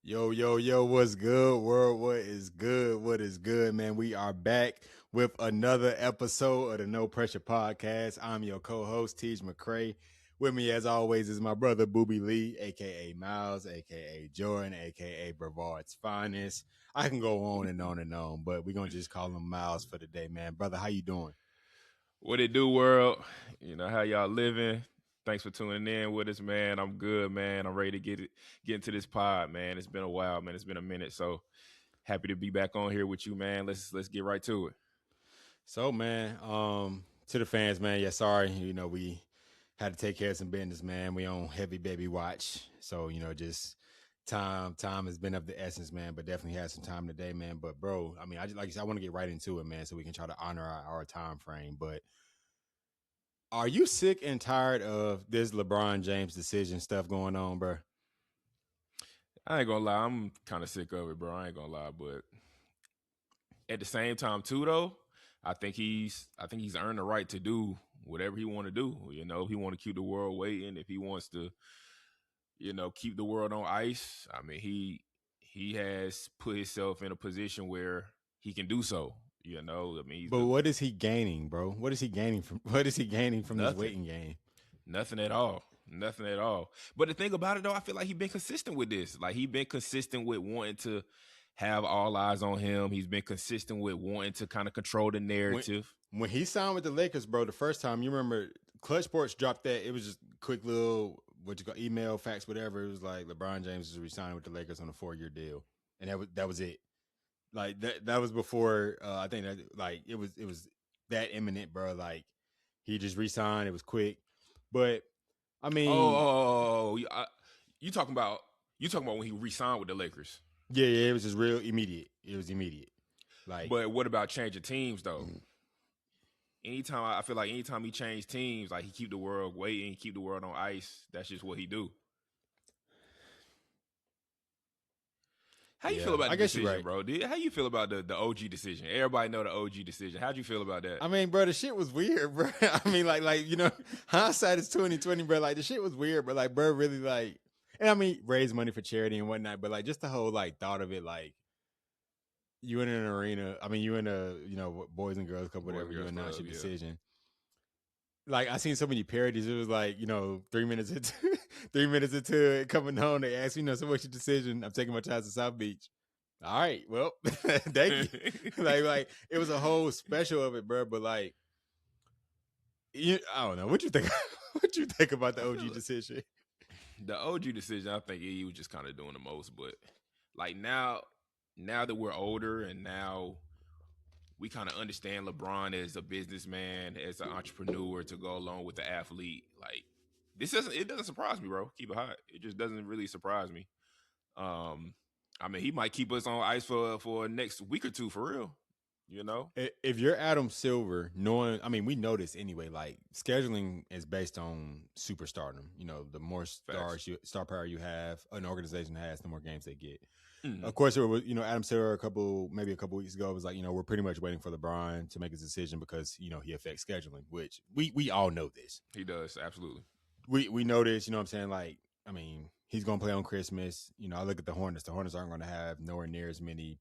Yo, yo, yo, what's good, world? What is good? What is good, man? We are back with another episode of the No Pressure Podcast. I'm your co-host, Tej McCray. With me, as always, is my brother, Booby Lee, a.k.a. Miles, a.k.a. Jordan, a.k.a. Brevard's Finest. I can go on and on and on, but we're going to just call him Miles for the day, man. Brother, how you doing? What it do, world? You know how y'all living? Thanks for tuning in with us, man. I'm good, man. I'm ready to get into this pod, man. It's been a while, man. It's been a minute, so happy to be back on here with you, man. Let's get right to it. So, man, to the fans, man, yeah, sorry, we had to take care of some business, man. We on heavy baby watch. So, just time has been of the essence, man, but definitely had some time today, man. But bro, I mean, I just like you said, I want to get right into it, man, so we can try to honor our time frame. But are you sick and tired of this LeBron James decision stuff going on, bro? I ain't gonna lie, I'm kind of sick of it, bro. I ain't gonna lie, but at the same time, too, though, I think he's earned the right to do whatever he want to do. You know, if he want to keep the world waiting, if he wants to, keep the world on ice. I mean, he has put himself in a position where he can do so. You know, I mean, he's But the what is he gaining, bro? What is he gaining from this nothing, waiting game? nothing at all, nothing at all. But the thing about it, though, I feel like he's been consistent with this. Like he been consistent with wanting to have all eyes on him. He's been consistent with wanting to kind of control the when narrative. when he signed with the Lakers, bro, the first time, you remember Clutch Sports dropped that. It was just quick little what you call email, fax, whatever. It was like LeBron James is resigning with the Lakers on a 4-year deal, and that was it. Like that was before. I think that like it was that imminent, bro. Like he just resigned. It was quick, but I mean, You talking about when he re-signed with the Lakers? yeah, it was just real immediate. It was immediate. Like But what about changing teams though? I feel like anytime he changed teams, like he keep the world waiting, keep the world on ice. That's just what he do. How you feel yeah, about I the guess you're decision, right. bro? How you feel about the OG decision? Everybody know the OG decision. How'd you feel about that? I mean, bro, the shit was weird, bro. I mean, hindsight is 2020, bro. Like the shit was weird, but like, bro, really like, and I mean, raise money for charity and whatnot, but like, just the whole like thought of it, like you in an arena. I mean, you in a Boys and Girls Club, Boys whatever. and You Girls announce Club, your yeah. decision. Like I seen so many parodies. It was like 3 minutes into 3 minutes into it coming home, they ask so what's your decision? I'm taking my child to South Beach. All right, well, thank you. like it was a whole special of it, bro. But like I don't know. What you think? What you think about the I feel OG it. decision? The OG decision, I think he was just kind of doing the most. But like now that we're older and now we kind of understand LeBron as a businessman, as an entrepreneur to go along with the athlete. Like it doesn't surprise me, bro. Keep it hot. It just doesn't really surprise me. Um, I mean, he might keep us on ice for next week or two for real. You know, If you're Adam Silver, knowing, I mean, we know this anyway. Like scheduling is based on superstardom. The more facts. star power you have, an organization has, the more games they get. Mm-hmm. Of course, it was Adam Silver maybe a couple weeks ago was like we're pretty much waiting for LeBron to make his decision because he affects scheduling, which we all know this. He does absolutely. We know this. What I'm saying? Like, I mean, he's gonna play on Christmas. I look at the Hornets. The Hornets aren't going to have nowhere near as many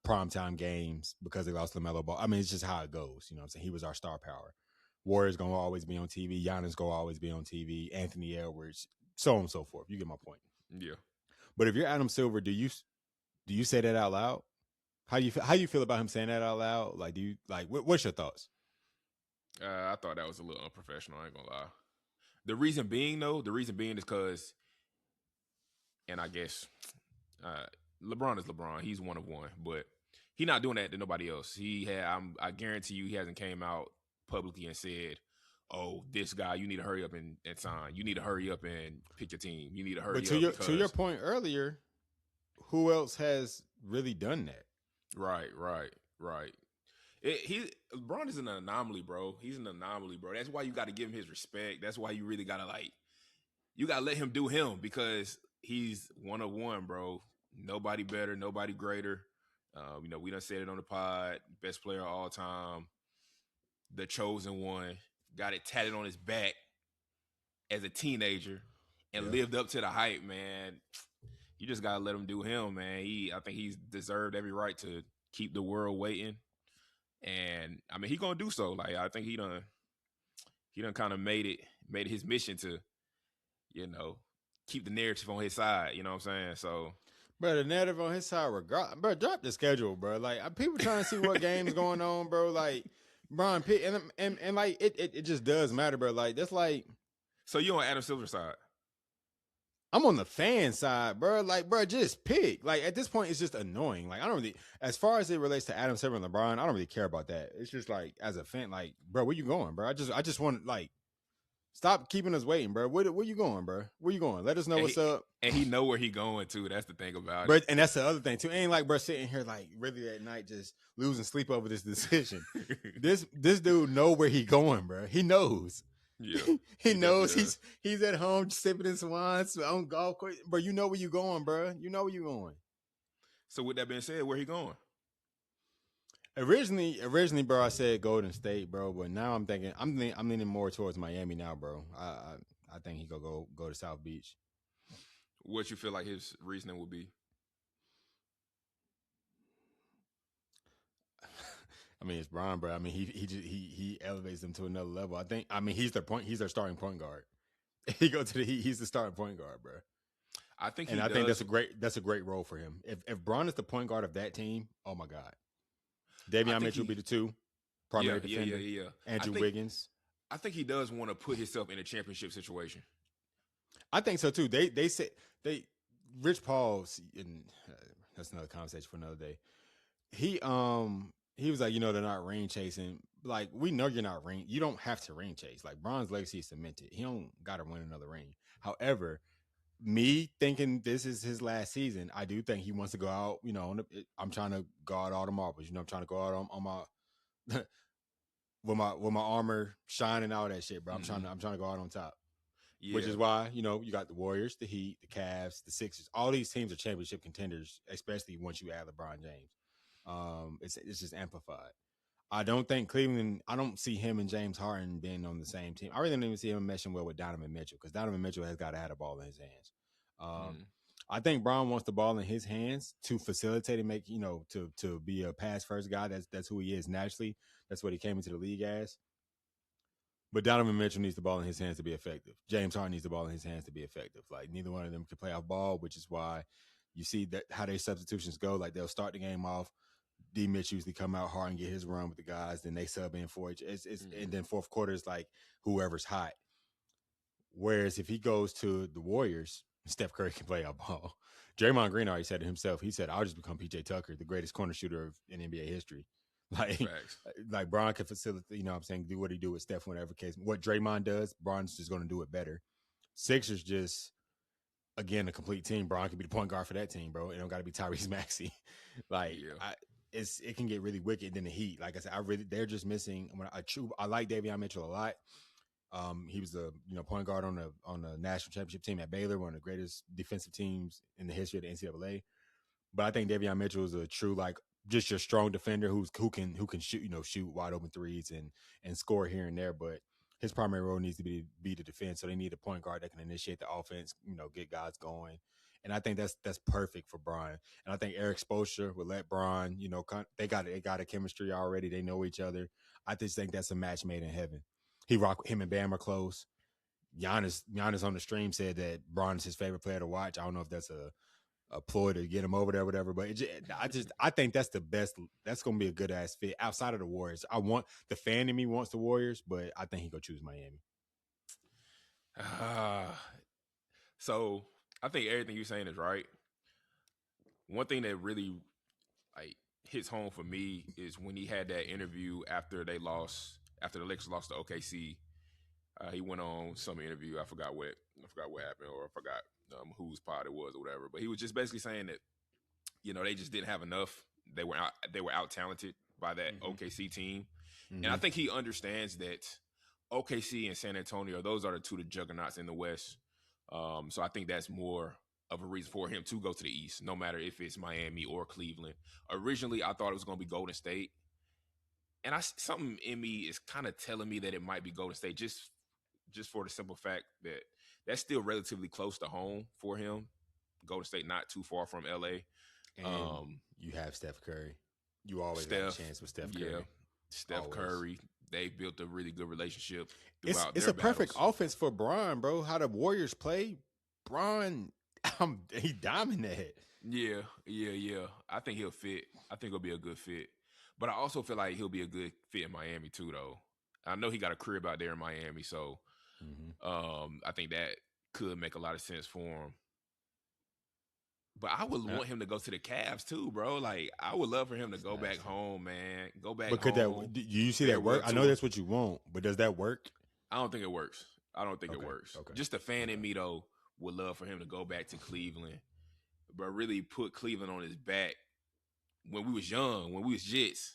primetime games because they lost LaMelo Ball. I mean, it's just how it goes. What I'm saying? He was our star power. Warriors gonna always be on TV. Giannis gonna always be on TV. Anthony Edwards, so on and so forth. You get my point. Yeah. But if you're Adam Silver, do you say that out loud? How you feel about him saying that out loud? Like, do you like what's your thoughts? I thought that was a little unprofessional. I ain't gonna lie. The reason being is because, and I guess LeBron is LeBron. He's one of one, but he not doing that to nobody else. I guarantee you, he hasn't came out publicly and said, "Oh, this guy, you need to hurry up and sign. You need to hurry up and pick your team. You need to But hurry to up your because." point earlier, who else has really done that? Right. LeBron is an anomaly, bro. He's an anomaly, bro. That's why you got to give him his respect. That's why you really gotta you gotta let him do him because he's one of one, bro. Nobody better, nobody greater. We done said it on the pod. Best player of all time, the chosen one. Got it tatted on his back as a teenager and Yeah. lived up to the hype, man. You just gotta let him do him, man. I think he's deserved every right to keep the world waiting, and I mean he gonna do so. Like I think he done kind of made it his mission to you know keep the narrative on his side. You know what I'm saying? So Bro, the narrative on his side, regard, bro, drop the schedule, bro. Like people trying to see what games going on, bro. Like Brian Pitt, and like it just does matter, bro. Like that's like so you on Adam Silver's side? I'm on the fan side, bro. Like, bro, just pick. Like at this point, it's just annoying. Like I don't really, as far as it relates to Adam Silver and LeBron, I don't really care about that. It's just like as a fan, like, bro, where you going, bro? I just want like stop keeping us waiting, bro. Where you going, bro? Where you going? Let us know And what's up. he know where he going to. That's the thing about Bro, and that's the other thing too. Ain't like bro sitting here like really at night just losing sleep over this decision. it. This dude know where he going, bro. He knows. Yeah, He he definitely knows does. he's at home sipping his wine on golf course. Bro, you know where you going, bro. You know where you going. So with that being said, where he going? Originally, bro, I said Golden State, bro, but now I'm thinking I'm leaning more towards Miami now, bro. I think he go to South Beach. What you feel like his reasoning would be? I mean, it's Brian, bro. I mean, he elevates them to another level. I mean, he's their starting point guard. He go to the Heat, he's the starting point guard, bro. I think And he I think does. that's a great role for him. If Braun is the point guard of that team, oh my God, I Davion think Mitchell will be he. the two Yeah, primary yeah, yeah, defender. yeah. I Andrew think Wiggins. I think he does want to put himself in a championship situation. I think so too. They said they Rich Paul's and that's another conversation for another day. He was like, they're not ring chasing. Like we know you're not ring. You don't have to ring chase. Like Bron's legacy is cemented. He don't got to win another ring. However, me thinking this is his last season, I do think he wants to go out. I'm trying to guard all the marbles. I'm trying to go out on my with my armor shining, all that shit, bro. Mm-hmm. I'm trying to go out on top. Which Yeah, is why you got the Warriors, the Heat, the Cavs, the Sixers. All these teams are championship contenders, especially once you add LeBron James. It's just amplified. I don't think Cleveland. I don't see him and James Harden being on the same team. I really don't even see him meshing well with Donovan Mitchell because Donovan Mitchell has got to have the ball in his hands. Um, mm, I think Brown wants the ball in his hands to facilitate and make to be a pass first guy. That's who he is naturally. That's what he came into the league as. But Donovan Mitchell needs the ball in his hands to be effective. James Harden needs the ball in his hands to be effective. Like neither one of them can play off ball, which is why you see that how their substitutions go. Like they'll start the game off. D Mitch usually come out hard and get his run with the guys. Then they sub in for it. And then fourth quarter is like whoever's hot. Whereas if he goes to the Warriors, Steph Curry can play off ball. Draymond Green already said it himself. He said, "I'll just become PJ Tucker, the greatest corner shooter in NBA history." Like, facts. like Bron can facilitate, what I'm saying, do what he do with Steph, whatever case. What Draymond does, Bron's just going to do it better. Sixers just, again, a complete team. Bron can be the point guard for that team, bro. It don't got to be Tyrese Maxey. Like, Yeah, it can get really wicked in the Heat. Like I said, they're just missing. I like Davion Mitchell a lot. He was the point guard on the national championship team at Baylor, one of the greatest defensive teams in the history of the NCAA. But I think Davion Mitchell is a true just your strong defender who can shoot shoot wide open threes and score here and there. But his primary role needs to be the defense. So they need a point guard that can initiate the offense, get guys going. And I think that's perfect for Brian. And I think Eric Spoelstra will let Brian, they got a chemistry already. They know each other. I just think that's a match made in heaven. Him and Bam are close. Giannis on the stream said that Bron is his favorite player to watch. I don't know if that's a ploy to get him over there, whatever. But I think that's the best. That's gonna be a good ass fit outside of the Warriors. I want the fan in me wants the Warriors, but I think he gonna choose Miami. so I think everything you're saying is right. One thing that really like hits home for me is when he had that interview after the Lakers lost to OKC. He went on some interview. I forgot what happened, or I forgot whose pod it was or whatever. But he was just basically saying that they just didn't have enough. They were out talented by that OKC team, and I think he understands that OKC and San Antonio, those are the two the juggernauts in the West. So I think that's more of a reason for him to go to the East, no matter if it's Miami or Cleveland. Originally, I thought it was going to be Golden State, and something in me is kind of telling me that it might be Golden State, just for the simple fact that that's still relatively close to home for him, Golden State not too far from LA. And you have Steph Curry. You always got a Steph, chance with Steph yeah, Curry. Steph Always. Curry. They built a really good relationship throughout It's their a perfect battles. offense for Bron, bro. How the Warriors play, Bron, he dominated. Yeah. I think he'll fit. I think he'll be a good fit. But I also feel like he'll be a good fit in Miami too, though. I know he got a crib out there in Miami, so Mm-hmm. I think that could make a lot of sense for him. But I would want him to go to the Cavs too, bro. Like I would love for him to go back Nasty. home, man. Go back But could that? home. Do you see that Farewell work? I know tour. that's what you want, but does that work? I don't think it works. I don't think it Okay. works. Okay. Just a fan in Okay. me though would love for him to go back to Cleveland, but really put Cleveland on his back when we was young, when we was Jits.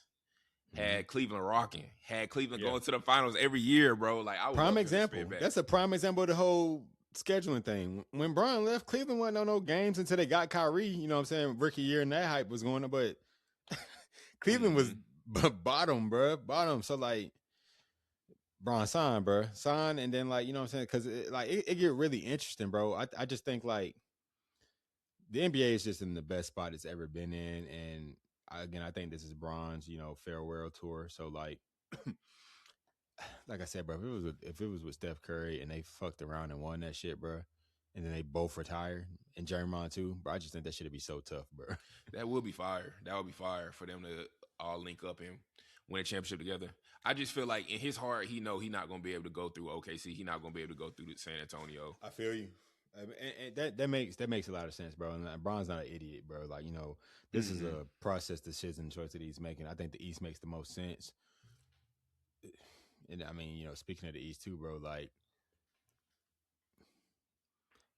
Had Cleveland rocking, had Cleveland going to the finals every year, bro. Like I would prime love example. That's a prime example of the whole scheduling thing. When Bron left, Cleveland wasn't on no games until they got Kyrie. You know what I'm saying? Rookie year and that hype was going on, but Cleveland was bottom, bro. Bottom. So like Bron sign, bro. Sign, and then like, you know what I'm saying? Because it get really interesting, bro. I just think like the NBA is just in the best spot it's ever been in. And I think this is Bron's, farewell tour. So like I said, bro, if it was with Steph Curry and they fucked around and won that shit, bro, and then they both retired and Draymond too, bro, I just think that shit'd be so tough, bro. That would be fire. That would be fire for them to all link up and win a championship together. I just feel like in his heart, he know he not gonna be able to go through OKC. He not gonna be able to go through San Antonio. I feel you. And that makes a lot of sense, bro. And Bron's not an idiot, bro. Like, this is a process decision choice that he's making. I think the East makes the most sense. And I mean, speaking of the East too, bro, like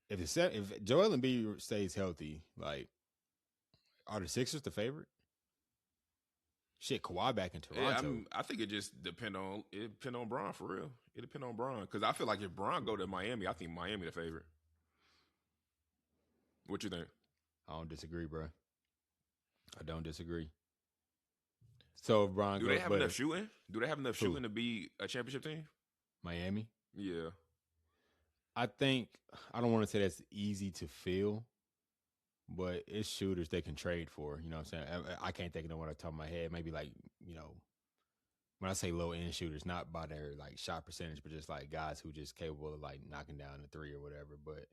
if Joel Embiid stays healthy, like, are the Sixers the favorite? Shit, Kawhi back in Toronto. Yeah, I think it just depend on Bron for real. It depend on Bron because I feel like if Bron go to Miami, I think Miami the favorite. What you think? I don't disagree, bro. I don't disagree. So if Bron do goes, they have enough shooting? Do they have enough shooting to be a championship team? Miami? Yeah. I think I don't want to say that's easy to feel, but it's shooters they can trade for. You know what I'm saying? I can't think of no one off the top of my head. Maybe like, when I say low end shooters, not by their like shot percentage, but just like guys who just capable of like knocking down the three or whatever. But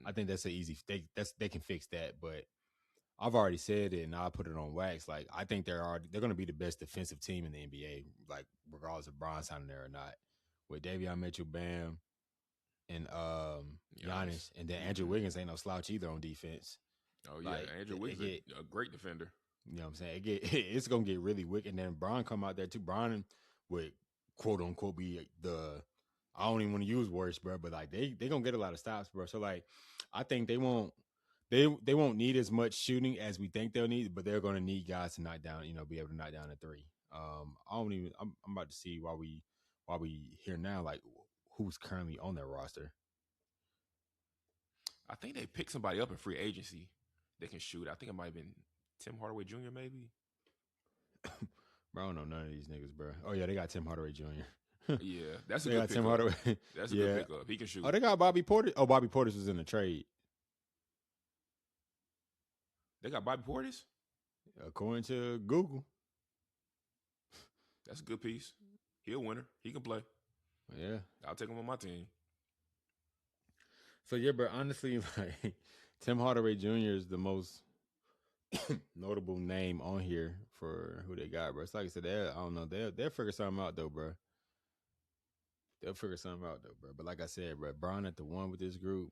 I think that's an easy. They can fix that. But I've already said it, and I'll put it on wax. Like I think they're going to be the best defensive team in the NBA, like regardless of Bron signing there or not. With Davion Mitchell, Bam, and Giannis, and then Andrew Wiggins ain't no slouch either on defense. Oh yeah, like, Andrew Wiggins a great defender. You know what I'm saying? It's gonna get really wicked. And then Bron come out there too. Bron would quote unquote be the I don't even want to use words, bro, but like they gonna get a lot of stops, bro. So like I think they won't need as much shooting as we think they'll need, but they're gonna need guys to knock down, be able to knock down a three. I'm about to see while we here now, like who's currently on their roster. I think they picked somebody up in free agency that can shoot. I think it might have been Tim Hardaway Jr. maybe. Bro, I don't know none of these niggas, bro. Oh yeah, they got Tim Hardaway Jr. Yeah, that's a good pickup. Tim Hardaway. That's a good pickup. He can shoot. Oh, they got Bobby Portis. Oh, Bobby Portis was in the trade. They got Bobby Portis? According to Google. That's a good piece. He a winner. He can play. Yeah. I'll take him on my team. So yeah, but honestly, like Tim Hardaway Jr. is the most notable name on here for who they got, bro. It's like I said, I don't know. They'll figure something out though, bro. They'll figure something out though, bro. But like I said, bro, Bron at the one with this group,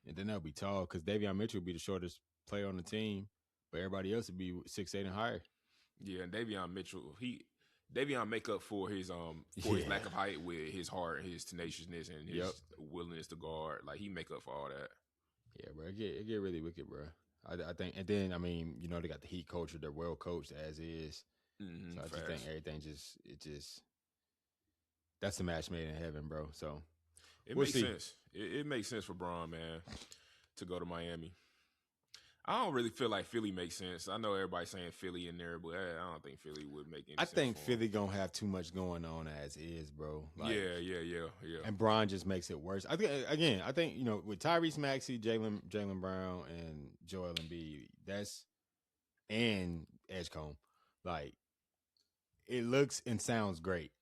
and then they'll be tall because Davion Mitchell will be the shortest player on the team, but everybody else would be 6'8" and higher. Yeah, and Davion Mitchell, Davion make up for his his lack of height with his heart, his tenaciousness, and his willingness to guard. Like he make up for all that. Yeah, bro, it get really wicked, bro. I think, and then I mean, they got the Heat culture; they're well coached as is. So I just think everything that's a match made in heaven, bro. So it makes sense. It makes sense for Bron, man, to go to Miami. I don't really feel like Philly makes sense. I know everybody's saying Philly in there, but I don't think Philly would make any I sense think for him. Philly gonna have too much going on as is, bro. Like, Yeah. and Bron just makes it worse. I think again, I think with Tyrese Maxey, Jalen Brown, and Joel Embiid, that's and Edgecombe, like it looks and sounds great.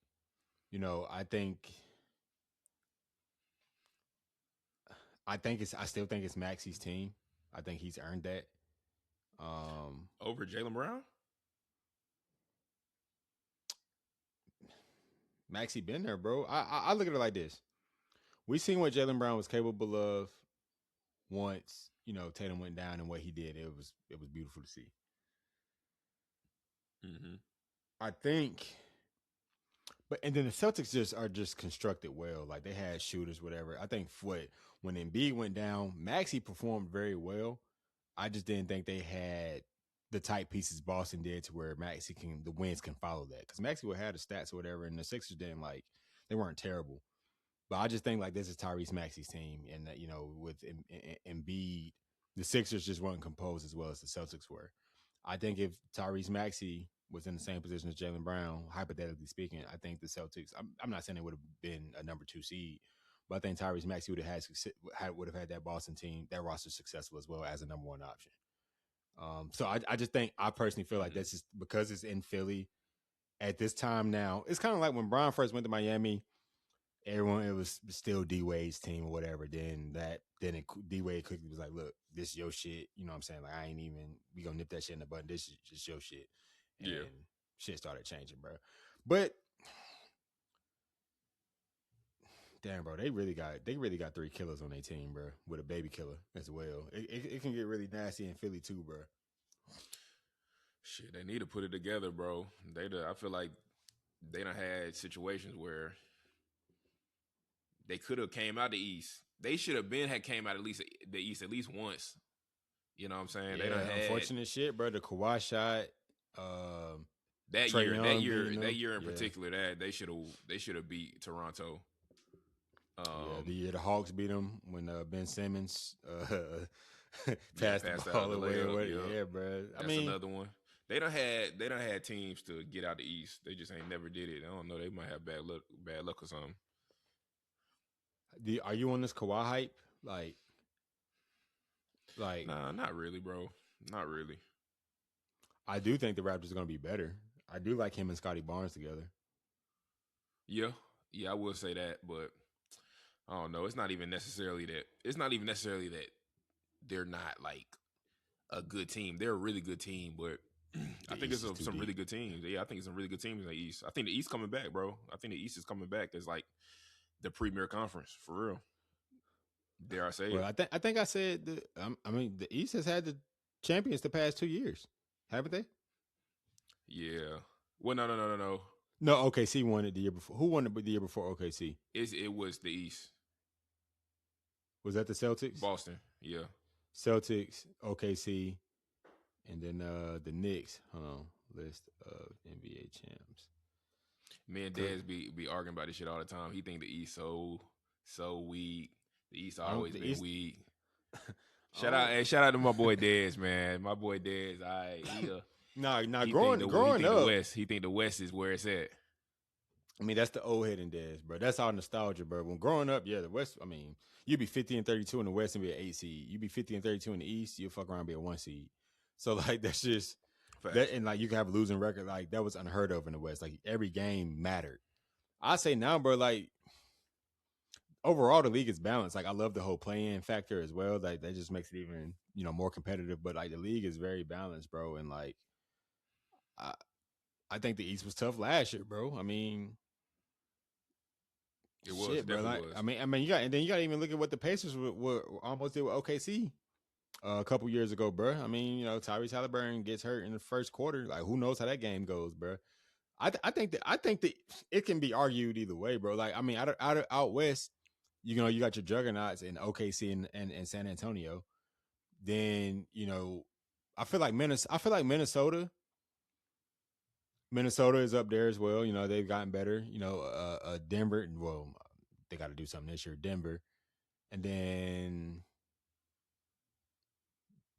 I still think it's Maxey's team. I think he's earned that. Um, Over Jalen Brown? Maxey been there, bro. I look at it like this: we seen what Jalen Brown was capable of once Tatum went down and what he did. It was beautiful to see. Mm-hmm. I think, but and then the Celtics just constructed well. Like they had shooters, whatever. I think when Embiid went down, Maxey performed very well. I just didn't think they had the type pieces Boston did to where the wins can follow that, because Maxey would have the stats or whatever, and the Sixers didn't they weren't terrible. But I just think like this is Tyrese Maxey's team, and that with Embiid, the Sixers just weren't composed as well as the Celtics were. I think if Tyrese Maxey was in the same position as Jalen Brown, hypothetically speaking, I think the Celtics. I'm not saying they would have been a number 2 seed, but I think Tyrese Maxey would have had that Boston team, that roster successful as well as a number 1 option. So I just think I personally feel like Mm-hmm. that's just because it's in Philly at this time now. It's kind of like when Brian first went to Miami. Everyone, it was still D Wade's team or whatever. D Wade quickly was like, "Look, this is your shit." You know what I'm saying? Like, I ain't even we gonna nip that shit in the bud. This is just your shit, Yeah. and shit started changing, bro. But damn, bro, they really got 3 killers on their team, bro, with a baby killer as well. It can get really nasty in Philly too, bro. Shit, they need to put it together, bro. I feel like they done had situations where they could have came out the East. They should have had came out at least the East at least once. You know what I'm saying? They done Yeah, had unfortunate shit, bro. The Kawhi shot, um, that Trey year, that Young year, beating that them. year in Yeah, particular, that they should have beat Toronto. yeah. The Um, year the Hawks beat them when Ben Simmons yeah, passed the passed out ball the away. layup. Yeah, Yeah, bro. I that's mean, another one. They done had teams to get out the East. They just ain't never did it. I don't know. They might have bad luck or something. are you on this Kawhi hype? Like, Nah, not really, bro. Not really. I do think the Raptors are going to be better. I do like him and Scotty Barnes together. Yeah, yeah, I will say that, but I don't know. It's not even necessarily that. It's not even necessarily that they're not like a good team. They're a really good team, but The I think it's East is too some really deep. good teams. Yeah, I think it's some really good teams in the East. I think the East coming back, bro. I think the East is coming back as like the premier conference for real. Dare I say Bro, it? I think I said I mean the East has had the champions the past 2 years, haven't they? Yeah. Well, no. No, OKC won it the year before. Who won it the year before OKC? It was the East. Was that the Celtics? Boston. Yeah. Celtics, OKC, and then the Knicks. Hold on, list of NBA champs. Me and Cause Dez be arguing about this shit all the time. He think the East so weak. The East I don't always the been East. weak. Oh, Shout out to my boy Dez, man. My boy Dez, nah. he think Growing up, He think the West is where it's at. I mean that's the old head and Dez, bro. That's all nostalgia, bro. When growing up, yeah, the West. I mean, you'd be 50-32 in the West and be an 8 seed. You'd be 50-32 in the East. You'll fuck around and be a 1 seed. So like that's just that, Facts. and like you can have a losing record. Like that was unheard of in the West. Like every game mattered. I say now, bro. Like overall, the league is balanced. Like I love the whole play-in factor as well. Like that just makes it even more competitive. But like the league is very balanced, bro. And like I I think the East was tough last year, bro. I mean, It was, shit, bro. definitely Like was. you got to even look at what the Pacers were almost did with OKC a couple years ago, bro. I mean, Tyrese Halliburton gets hurt in the first quarter. Like who knows how that game goes, bro. I think that it can be argued either way, bro. Like I mean, out west, you got your juggernauts in OKC and San Antonio. Then I feel like Minnesota is up there as well. They've gotten better. Denver. Well, they got to do something this year. Denver, and then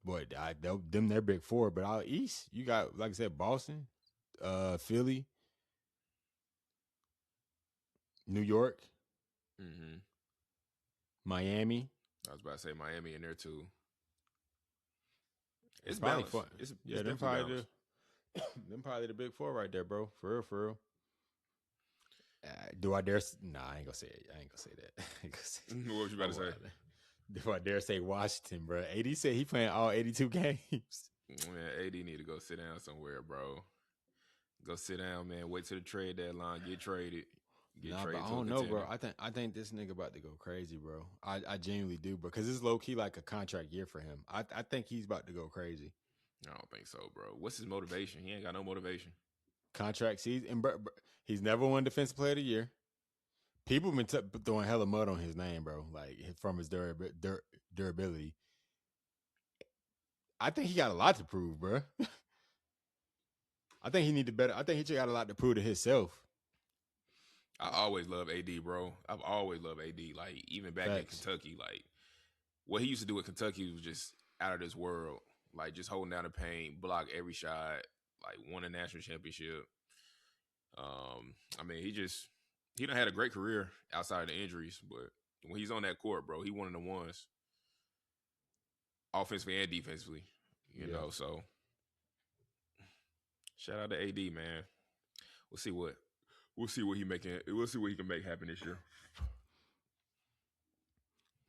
Boy, them their big four. But out east, you got like I said, Boston, Philly, New York, Mm-hmm. Miami. I was about to say Miami in there too. It's It's probably balanced. fun. It's Yeah, them definitely probably balanced. them probably the big four right there, bro. For real, for real. Do I dare? Nah, I ain't gonna say it. I ain't gonna say that. I ain't gonna say What was you about to say? Do I dare say Washington, bro? AD said he playing all 82 games. Man, AD need to go sit down somewhere, bro. Go sit down, man. Wait till the trade deadline. Get traded. Get Nah, but traded I to a don't know, bro. contender. I think this nigga about to go crazy, bro. I genuinely do, bro. Because it's low key like a contract year for him. I think he's about to go crazy. I don't think so, bro. What's his motivation? He ain't got no motivation. Contract season, and bro, he's never won Defensive Player of the Year. People been throwing hella mud on his name, bro. Like from his durability. I think he got a lot to prove, bro. I think he need to better. I think he just got a lot to prove to himself. I always love AD, bro. I've always loved AD. Like even back in Facts. Kentucky, like what he used to do at Kentucky was just out of this world. Like just holding down the paint, block every shot, like won a national championship. I mean, he done had a great career outside of the injuries, but when he's on that court, bro, he one of the ones, offensively and defensively. You Yeah. know, so shout out to AD, man. We'll see what he making. We'll see what he can make happen this year.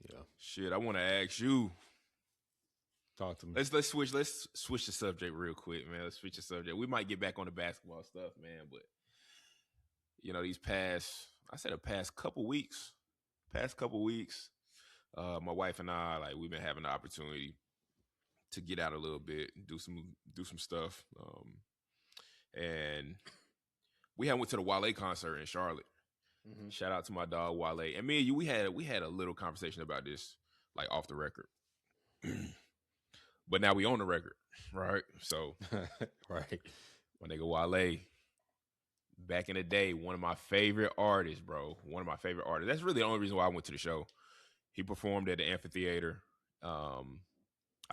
Yeah. Shit, I want to ask you. Talk to me. Let's switch the subject real quick, man. Let's switch the subject. We might get back on the basketball stuff, man, but you know, the past couple weeks, my wife and I, like, we've been having the opportunity to get out a little bit and do some stuff. And we had went to the Wale concert in Charlotte. Mm-hmm. Shout out to my dog Wale. And me and you, we had a little conversation about this, like off the record. But now we on the record, right? So Right. my nigga Wale, back in the day, one of my favorite artists, bro. One of my favorite artists. That's really the only reason why I went to the show. He performed at the amphitheater. I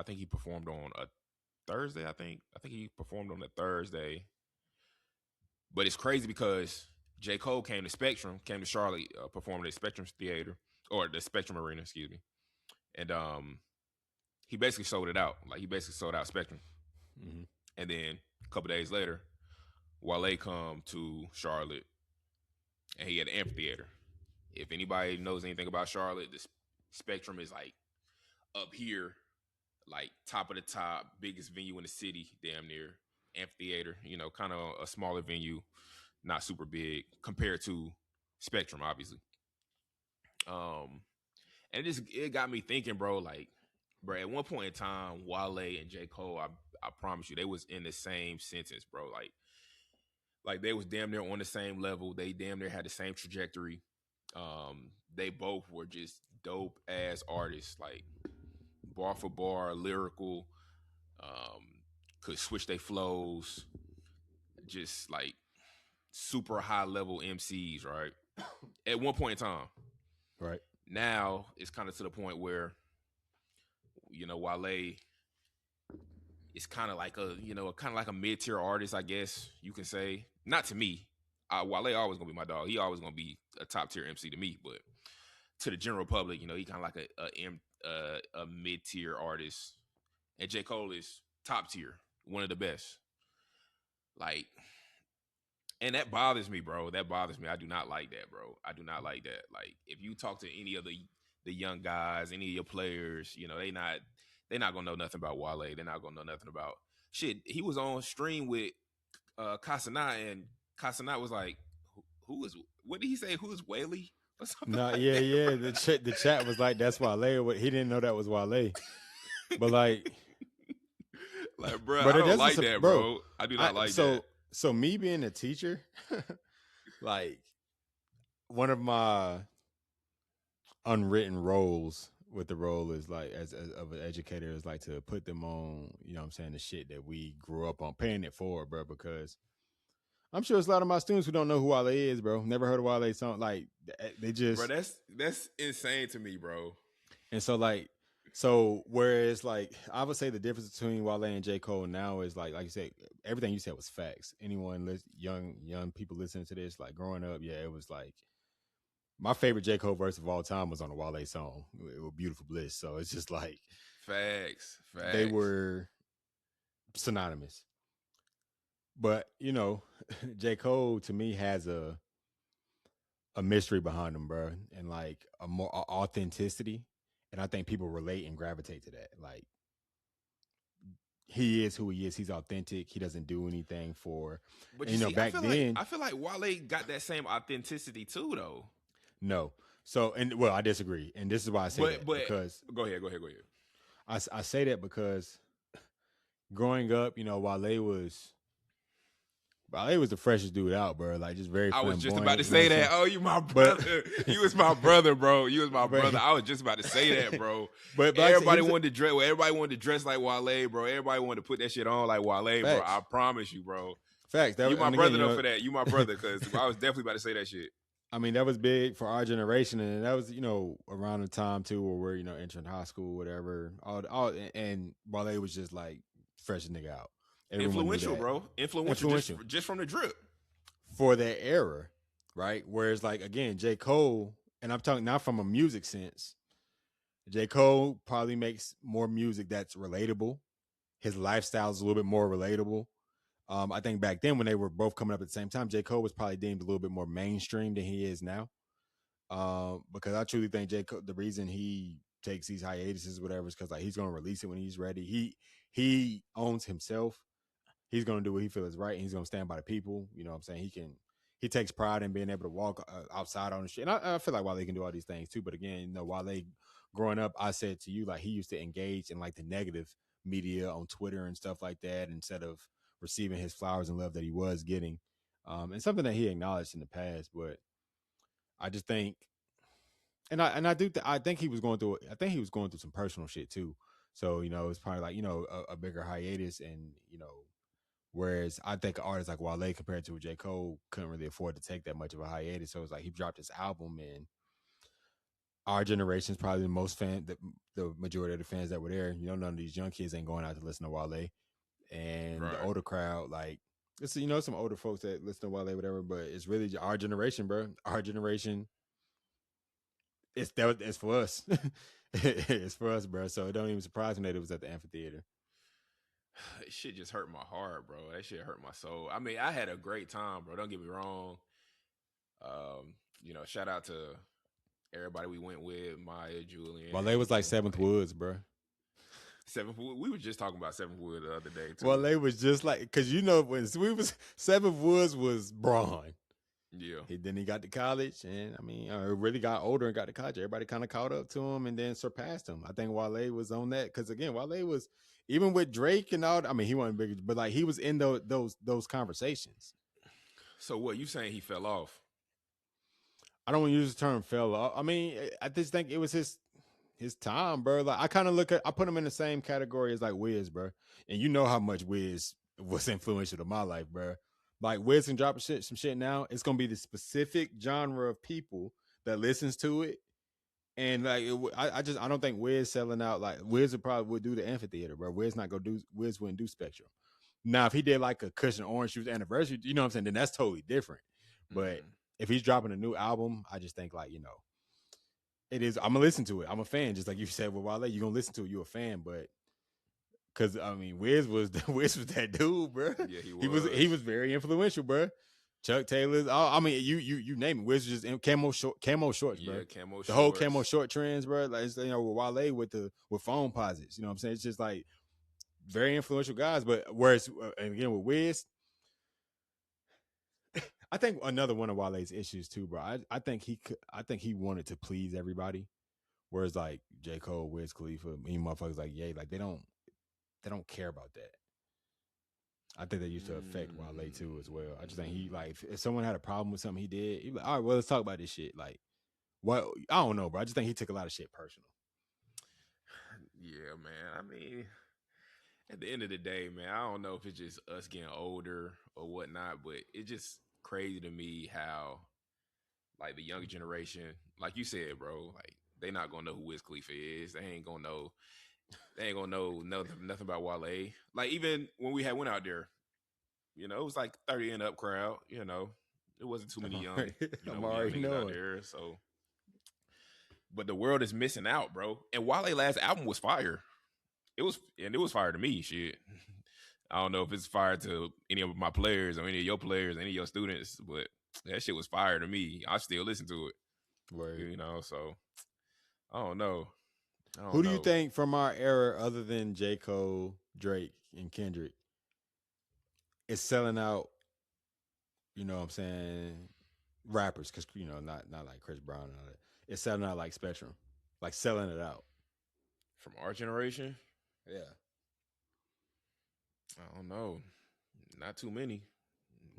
think he performed on a Thursday. I think he performed on a Thursday. But it's crazy because J.Cole came to Charlotte, performed at Spectrum Theater or the Spectrum Arena, excuse me, and he basically sold it out. Like he basically sold out Spectrum, Mm-hmm. and then a couple days later, Wale come to Charlotte, and he had an amphitheater. If anybody knows anything about Charlotte, the Spectrum is like up here, like top of the top, biggest venue in the city, damn near amphitheater. You know, kind of a smaller venue, not super big compared to Spectrum, obviously. And it got me thinking, bro. Like, bro, at one point in time, Wale and J. Cole, I promise you, they was in the same sentence, bro. Like they was damn near on the same level. They damn near had the same trajectory. They both were just dope ass artists, like bar for bar, lyrical, could switch their flows, just like super high level MCs, right? At one point in time. Right. Now it's kind of to the point where, you know, Wale is kind of like a mid-tier artist, I guess you can say. Not to me. Wale always gonna be my dog. He always gonna be a top tier MC to me, but to the general public, you know, he kind of like a mid-tier artist. And J. Cole is top tier, one of the best. Like, and that bothers me, bro. That bothers me. I do not like that, bro. I do not like that. Like, if you talk to any of the young guys, any of your players, you know, they not gonna know nothing about Wale. They're not gonna know nothing about shit. He was on stream with Casanat, and Casanat was like, "Who is? What did he say? Who is Wale?" Or something No, like yeah, that. yeah. The chat was like, "That's Wale." He didn't know that was Wale, but like, Like, bro, but I it don't doesn't, like that, bro. bro. I do not like that. So me being a teacher, like one of my unwritten roles with the role is like as of an educator is like to put them on, you know what I'm saying, the shit that we grew up on, paying it forward, bro, because I'm sure it's a lot of my students who don't know who Wale is, bro. Never heard of Wale song. Like they Bro, just that's insane to me, bro. and so like So whereas like I would say the difference between Wale and J. Cole now is like you said, everything you said was facts. Anyone young people listening to this, like growing up, yeah, it was like my favorite J. Cole verse of all time was on a Wale song. It was Beautiful Bliss. So it's just like Facts, they facts. were synonymous. But J. Cole to me has a mystery behind him, bro, and like a more authenticity. And I think people relate and gravitate to that. Like he is who he is. He's authentic. He doesn't do anything for, But and you see, back then, I feel like Wale got that same authenticity too, though. no. So, and well, I disagree. And this is why I say that But because go ahead, go ahead, go ahead. I say that because growing up, Wale was the freshest dude out, bro. Like just very I was just about flamboyant. to You know what say I'm that. saying? Oh, you my But, brother. You was my brother, bro. You was my but, brother. I was just about to say that, bro. but like I said, Everybody wanted to dress. Well, everybody wanted to dress like Wale, bro. Everybody wanted to put that shit on like Wale, bro. I facts, promise you, bro. facts. You my And again, brother though for that. You my brother because I was definitely about to say that shit. I mean, that was big for our generation, and that was around the time too where we're entering high school, whatever. All and Wale was just like freshest nigga out. Everyone knew Influential, that. bro. Influential Influential just from the drip. for that era, right? Whereas like again, J. Cole, and I'm talking not from a music sense. J. Cole probably makes more music that's relatable. His lifestyle is a little bit more relatable. I think back then when they were both coming up at the same time, J. Cole was probably deemed a little bit more mainstream than he is now. Because I truly think J. Cole, the reason he takes these hiatuses, whatever, is because like he's gonna release it when he's ready. He owns himself. He's gonna do what he feels is right, and he's gonna stand by the people. You know what I'm saying? He takes pride in being able to walk outside on the street. And I feel like Wale can do all these things too. But again, Wale growing up, I said to you like he used to engage in like the negative media on Twitter and stuff like that instead of receiving his flowers and love that he was getting. And something that he acknowledged in the past, but I just think I think he was going through some personal shit too. So it's probably like a bigger hiatus, and whereas I think an artist like Wale compared to J. Cole couldn't really afford to take that much of a hiatus. So it's like he dropped his album, and our generation's probably the most the majority of the fans that were there. None of these young kids ain't going out to listen to Wale, and the Right. older crowd like. It's some older folks that listen to Wale, whatever, but it's really our generation, bro. Our generation, it's for us. It's for us, bro. So it don't even surprise me that it was at the amphitheater. It shit just hurt my heart, bro. That shit hurt my soul. I mean, I had a great time, bro. Don't get me wrong. Shout out to everybody we went with, Maya, While they Julian, was like Seventh like Woods, bro. Seventh Wood. We were just talking about Seventh Wood the other day While too. they was just like, because when we was Seventh Woods was Braun. Yeah. Then he got to college, and I mean, really got older and got to college. Everybody kind of caught up to him and then surpassed him. I think Wale was on that because again, Wale was even with Drake and all. I mean, he wasn't big, but like he was in those conversations. So what you saying? He fell off? I don't want to use the term fell off. I mean, I just think it was his time, bro. Like I put him in the same category as like Wiz, bro. And you know how much Wiz was influential to my life, bro. Like Wiz can drop some shit now. It's gonna be the specific genre of people that listens to it. And like I don't think Wiz selling out. Like Wiz would do the amphitheater, bro. Wiz wouldn't do Spectrum. Now if he did like a Cushion Orange Juice anniversary, you know what I'm saying, then that's totally different. But Mm-hmm. if he's dropping a new album, I just think like it is. I'm gonna listen to it. I'm a fan, just like you said with Wale. You gonna listen to it. You a fan, but because I mean, Wiz was Wiz was that dude, bro. Yeah, he He was. was very influential, bro. Chuck Taylor's. I mean, you name it. Wiz was just in camo shorts, bro. Yeah, camo The whole camo shorts. short trends, bro. Like with Wale with phone posits. You know what I'm saying? It's just like very influential guys. But whereas and again with Wiz, I think another one of Wale's issues too, bro. I think he wanted to please everybody. Whereas like J. Cole, Wiz Khalifa, me motherfuckers like Ye, like they don't care about that. I think that used to affect Wale too as well. I just think he like if someone had a problem with something he did, he'd be like, all right, well let's talk about this shit. Like what I don't know, bro. I just think he took a lot of shit personal. Yeah, man. I mean, at the end of the day, man, I don't know if it's just us getting older or whatnot, but it's just crazy to me how like the younger generation, like you said, bro, like they not gonna know who Wiz Khalifa is. They ain't gonna know. They ain't gonna know nothing about Wale. Like even when we had went out there, it was like 30 and up crowd. It wasn't too many young, I'm young already niggas out knowing. there. So, but the world is missing out, bro. And Wale last album was fire. It was fire to me. Shit. I don't know if it's fire to any of my players or any of your players, any of your students, but that shit was fire to me. I still listen to it. Word. So I don't know. Who do you think from our era, other than J. Cole, Drake, and Kendrick, is selling out? You know what I'm saying? Rappers, because not like Chris Brown and all that. It's selling out like Spectrum, like selling it out from our generation. Yeah, I don't know. Not too many.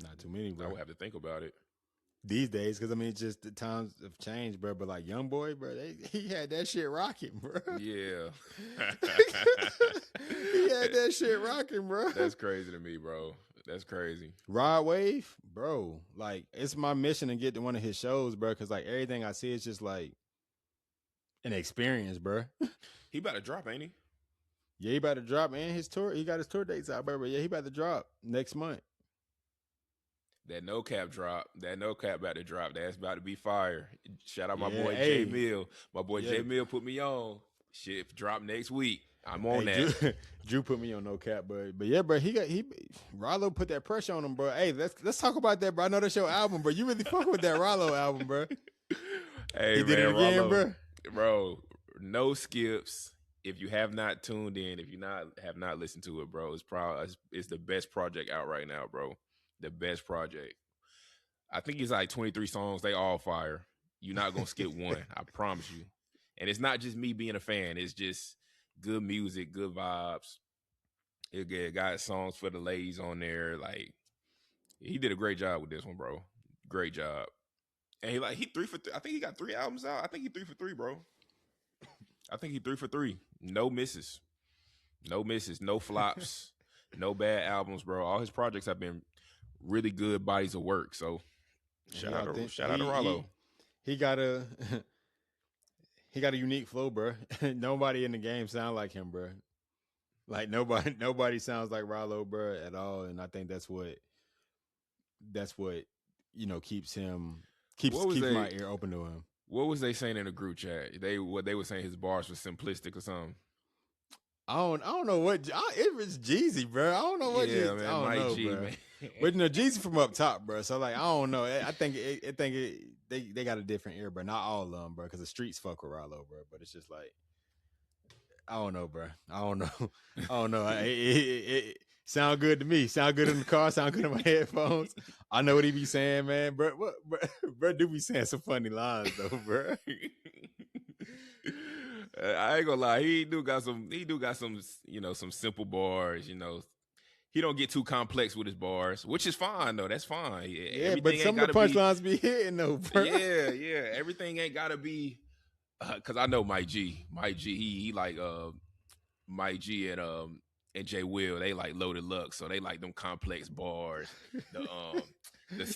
Not too many, bro. I would have to think about it these days, because it's just the times have changed, bro. But like Young Boy, bro, he had that shit rocking, bro. Yeah, he had that shit rocking, bro. That's crazy to me, bro. That's crazy. Rod Wave, bro. Like it's my mission to get to one of his shows, bro. Because like everything I see is just like an experience, bro. He about to drop, ain't he? Yeah, he about to drop, man. His tour, he got his tour dates out, bro. But yeah, he about to drop next month. That no cap drop. That no cap about to drop. That's about to be fire. Shout out my boy J Mill. My boy J Mill put me on. Shit drop next week. I'm on that. Drew put me on no cap, but yeah, bro. Rylo put that pressure on him, bro. Hey, let's talk about that, bro. I know that's your album, bro. You really fuck with that Rylo album, bro. Hey, he did it again, Rylo, bro. No skips. If you have not tuned in, if you have not listened to it, bro, it's the best project out right now, bro. The best project. I think it's like 23 songs. They all fire. You're not gonna skip one. I promise you. And it's not just me being a fan. It's just good music, good vibes. It got songs for the ladies on there. Like he did a great job with this one, bro. Great job. And he 3 for 3. I think he got 3 albums out. I think he 3 for 3, bro. I think he 3 for 3. No misses. No misses. No flops. No bad albums, bro. All his projects have been really good bodies of work. So shout out to Rylo. He got a unique flow, bro. Nobody in the game sound like him, bro. Like nobody sounds like Rylo, bro, at all. And I think that's what keeps my ear open to him. What was they saying in the group chat? They were saying his bars were simplistic or something. I don't know what it was Jeezy, bro. I don't know what Jeezy. Man, I don't know, G, bro. But Jeezy from up top, bro. So like I don't know. I think they got a different ear, bro. Not all of them, bro, because the streets fuck with Rylo, bro. But it's just like I don't know, bro. I don't know. It sound good to me. Sound good in the car. Sound good in my headphones. I know what he be saying, man. Bro do be saying some funny lines though, bro. I ain't gonna lie. He do got some. Some simple bars. He don't get too complex with his bars, which is fine though. That's fine. Yeah, but some of the punchlines be hitting though, bro. Yeah. Everything ain't gotta be. Cause I know Mike G. He like Mike G and J Will. They like Loaded Lux, so they like them complex bars.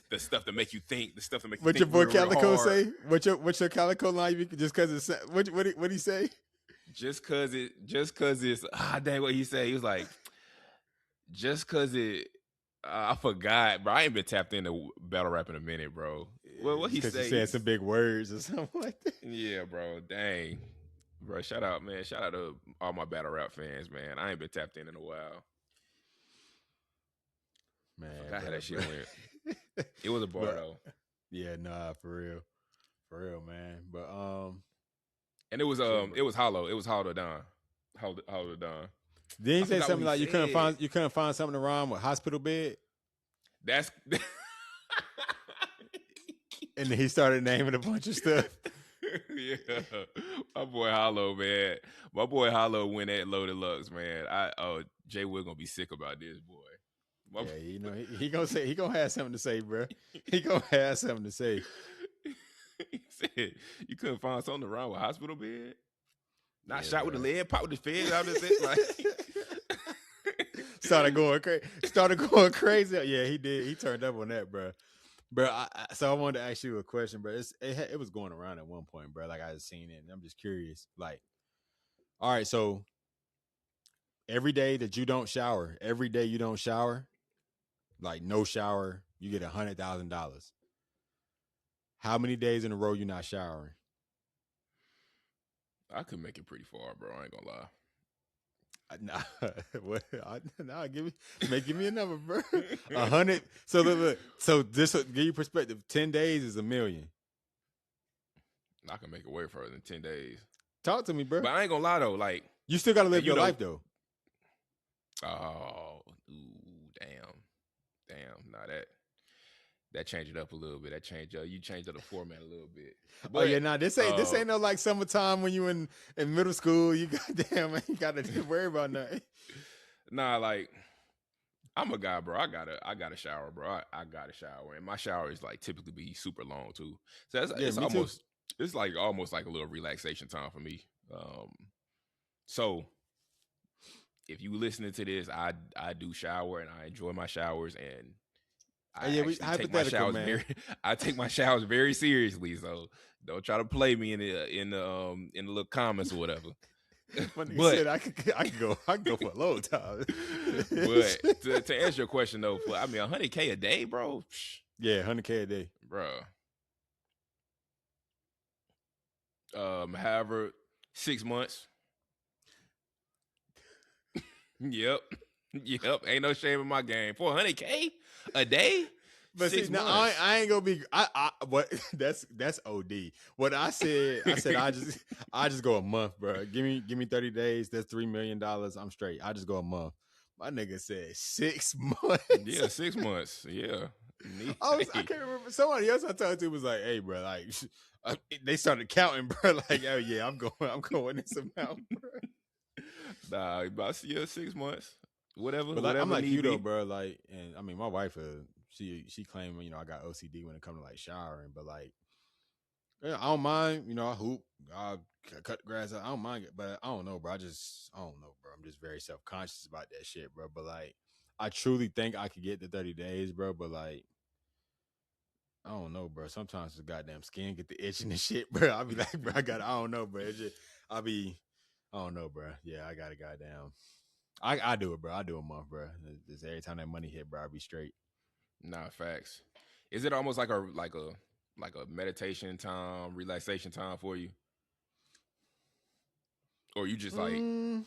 The stuff that make you think. The stuff that make you think. What your boy Calico say? What's your Calico line? Just cause it's what he say? Just cause it's dang what he said. He was like, just cause it. I forgot, bro. I ain't been tapped into battle rap in a minute, bro. Well, what he say? He said some big words or something like that. Yeah, bro. Dang, bro. Shout out, man. Shout out to all my battle rap fans, man. I ain't been tapped in a while. Man, I forgot how that shit went. It was a bar though. Yeah, nah, for real, man. But and it was hollow. It was hollow down. Hollow down. Did he say something like you couldn't find something wrong with hospital bed? That's and then he started naming a bunch of stuff. Yeah, my boy Hollow, man. My boy Hollow went at Loaded Lux, man. Jay Will gonna be sick about this, boy. He gonna have something to say, bro. He gonna have something to say. He said you couldn't find something wrong with hospital bed. Not shot with the lead, pop with the feds out of it. Like started going crazy. Yeah, he did. He turned up on that, bro. bro. So I wanted to ask you a question, bro. It was going around at one point, bro. Like I had seen it, and I'm just curious. Like, all right, so every day that you don't shower, every day you don't shower, like no shower, you get $100,000. How many days in a row you not showering? I could make it pretty far, bro. I ain't gonna lie. Nah, what? Nah, give me a number, bro. 100. So look. So this will give you perspective. 10 days is 1,000,000. I can make it way further than 10 days. Talk to me, bro. But I ain't gonna lie though, like, You still got to live and you your know, life though. oh, ooh, damn. Nah, that changed it up a little bit. You changed up the format a little bit. Oh yeah, But nah. This ain't no like summertime when you in middle school. You goddamn ain't got to worry about nothing. nah, like, I'm a guy, bro. I gotta shower, bro. I gotta shower, and my shower is like typically be super long too. So Yeah, me too. it's like almost like a little relaxation time for me. So if you listening to this, I do shower and I enjoy my showers, and I Yeah, actually take my hypothetical, showers man. I take my showers very seriously. So don't try to play me in the little comments or whatever. My nigga But said I could go for a long time. but to answer your question though, I mean 100K a day, bro. Yeah, 100K a day, Bro. However, 6 months. Yep. Yep. Ain't no shame in my game. 400K a day? But see, 6 months. now I ain't gonna be. What that's OD. What I said I just go a month, bro. Give me 30 days. That's $3 million. I'm straight. I just go a month. My nigga said 6 months. Yeah, 6 months. Yeah. I can't remember. Somebody else I talked to was like, "Hey, bro, like." They started counting, bro. Like, oh yeah, I'm going this amount, bro. Nah, about 6 months. Whatever, But like, I'm whatever like you need though, be. bro. Like, and I mean, my wife, she claimed, I got OCD when it comes to like showering, but like, yeah, I don't mind. I hoop, I cut the grass. I don't mind it, but I don't know, bro. I don't know, bro. I'm just very self conscious about that shit, bro. But like, I truly think I could get the 30 days, bro. But like, I don't know, bro. Sometimes the goddamn skin get the itching and shit, bro. I'll be like, bro, I don't know, bro. It's just, I don't know, bro. Yeah, I got to goddamn. I do it, bro. I do a month, bro. Just every time that money hit, bro, I'll be straight. Nah, facts. Is it almost like a meditation time, relaxation time for you? Or you just like Mm,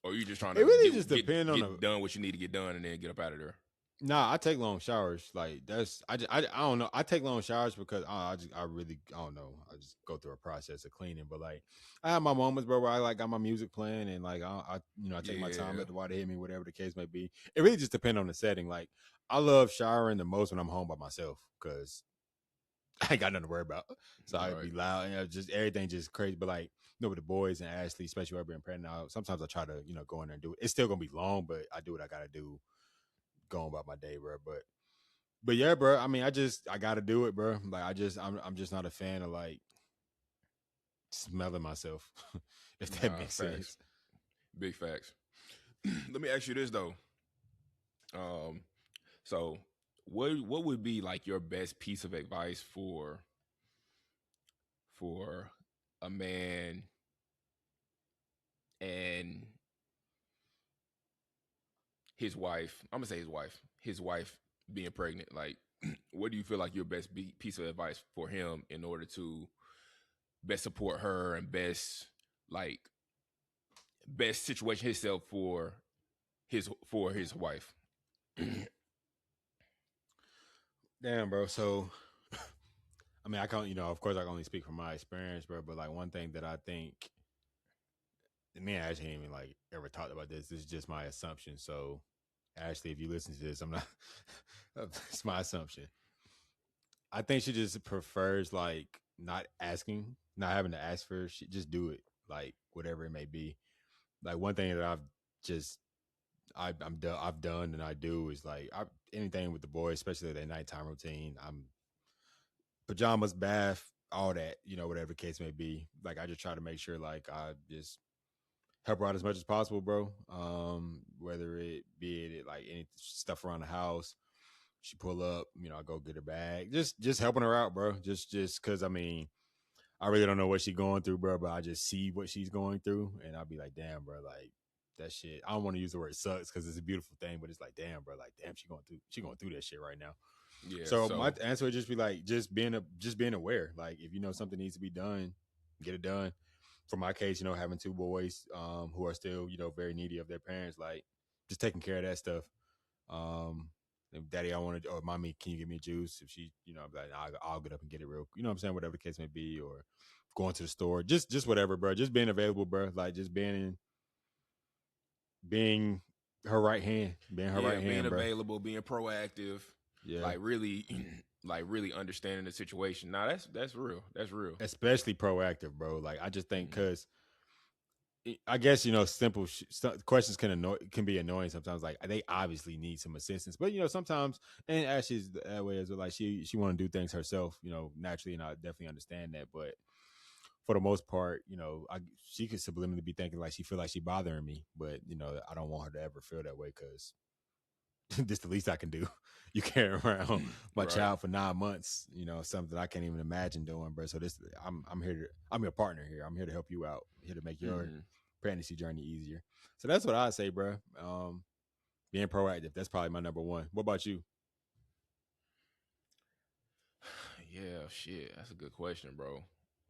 or you just trying it to really just get depends on get done what you need to get done and then get up out of there? Nah, I take long showers. Like I don't know. I take long showers because I really I don't know. I just go through a process of cleaning. But like I have my moments, bro, where I like got my music playing and like I take my time, Yeah. let the water hit me, whatever the case may be. It really just depends on the setting. Like I love showering the most when I'm home by myself because I ain't got nothing to worry about. So I'd be Right. loud and just everything just crazy. But like with the boys and Ashley, especially when being pregnant now, sometimes I try to go in there and do it. It's still gonna be long, but I do what I gotta do going about my day, bro. But yeah, bro. I mean, I gotta do it, bro. Like I'm just not a fan of like smelling myself, if that Nah, makes facts. sense. Big facts. Let me ask you this though. Um, so what would be like your best piece of advice for a man and his wife? I'm gonna say his wife being pregnant. Like, what do you feel like your best piece of advice for him in order to best support her and like best situation himself for his wife? Damn, bro. So I mean, I can't, of course, I can only speak from my experience, bro. But like one thing that I think, me and Ashley ain't even like ever talked about this. This is just my assumption. So, Ashley, if you listen to this, I'm not. It's my assumption. I think she just prefers like not asking, not having to ask for shit. Just do it, like whatever it may be. Like one thing that just I've done and I do is like anything with the boys, especially their nighttime routine. I'm pajamas, bath, all that, whatever the case may be. Like I just try to make sure like I just help her out as much as possible, bro. Whether it be it like any stuff around the house, She pull up, I go get her bag, just helping her out, bro. Just because I really don't know what she's going through, bro, but I just see what she's going through, and I'll be like, damn, bro, like that shit. I don't want to use the word sucks because it's a beautiful thing, but it's like, damn, bro, like damn, she going through that shit right now. Yeah. So my So answer would just be like, just being aware. Like if you know something needs to be done, get it done. For my case, having two boys who are still, very needy of their parents, like just taking care of that stuff. Um, if daddy, I want to, or mommy, can you give me a juice? If she, I'm like, I'll get up and get it real. You know what I'm saying? Whatever the case may be, or going to the store, just whatever, bro. Just being available, bro. Like just being her right hand, being her yeah, right being hand, bro. available, being proactive, Yeah, like really, like really understanding the situation. Now that's real. That's real. especially proactive, bro. Like I just think Hmm. because I guess simple questions can be annoying sometimes. Like they obviously need some assistance, but sometimes, and Ashley's that way as well. Like she want to do things herself, naturally, and I definitely understand that. But for the most part, she could subliminally be thinking like she feel like she bothering me, but I don't want her to ever feel that way because this the least I can do. You carry around my Right. child for 9 months, something I can't even imagine doing, bro. So I'm your partner here. I'm here to help you out. I'm here to make your Hmm. pregnancy journey easier. So that's what I say, bro. Being proactive. That's probably my number one. What about you? Yeah, shit. That's a good question, bro.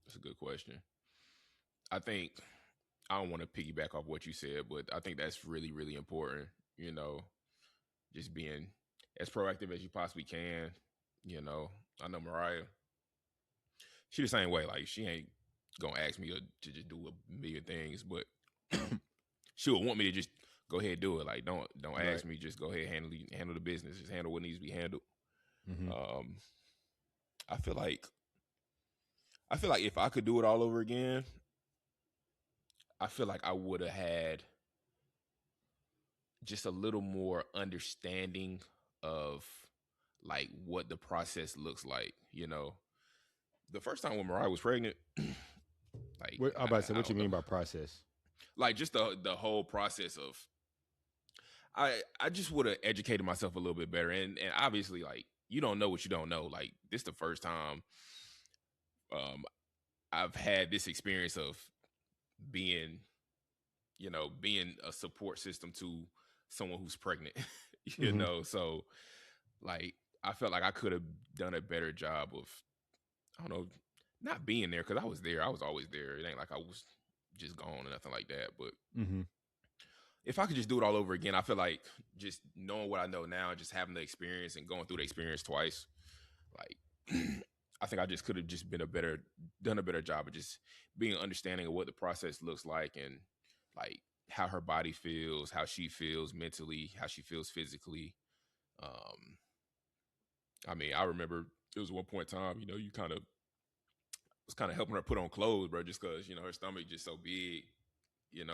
That's a good question. I think I don't want to piggyback off what you said, but I think that's really, really important. You know, just being as proactive as you possibly can. You know, I know Mariah, she the same way. Like she ain't gonna ask me to just do a million things, but she would want me to just go ahead and do it. Like don't Right. ask me, just go ahead and handle the business. Just handle what needs to be handled. Mm-hmm. Um, I feel like if I could do it all over again, I feel like I would have had just a little more understanding of like what the process looks like. You know, the first time when Mariah was pregnant, like I about to say, I what you don't know, mean by process? like just the whole process of I just would have educated myself a little bit better, and obviously like you don't know what you don't know. Like this the first time um I've had this experience of being being a support system to someone who's pregnant. Mm-hmm. So like I felt like I could have done a better job of I don't know, not being there because I was there. I was always there. It ain't like I was just gone or nothing like that. But Mm-hmm. if I could just do it all over again, I feel like just knowing what I know now, just having the experience and going through the experience twice, like I think I just could have just done a better job of just being understanding of what the process looks like and like how her body feels, how she feels mentally, how she feels physically. Um, I mean, I remember it was one point in time, you kind of was kind of helping her put on clothes, bro, just because her stomach just so big,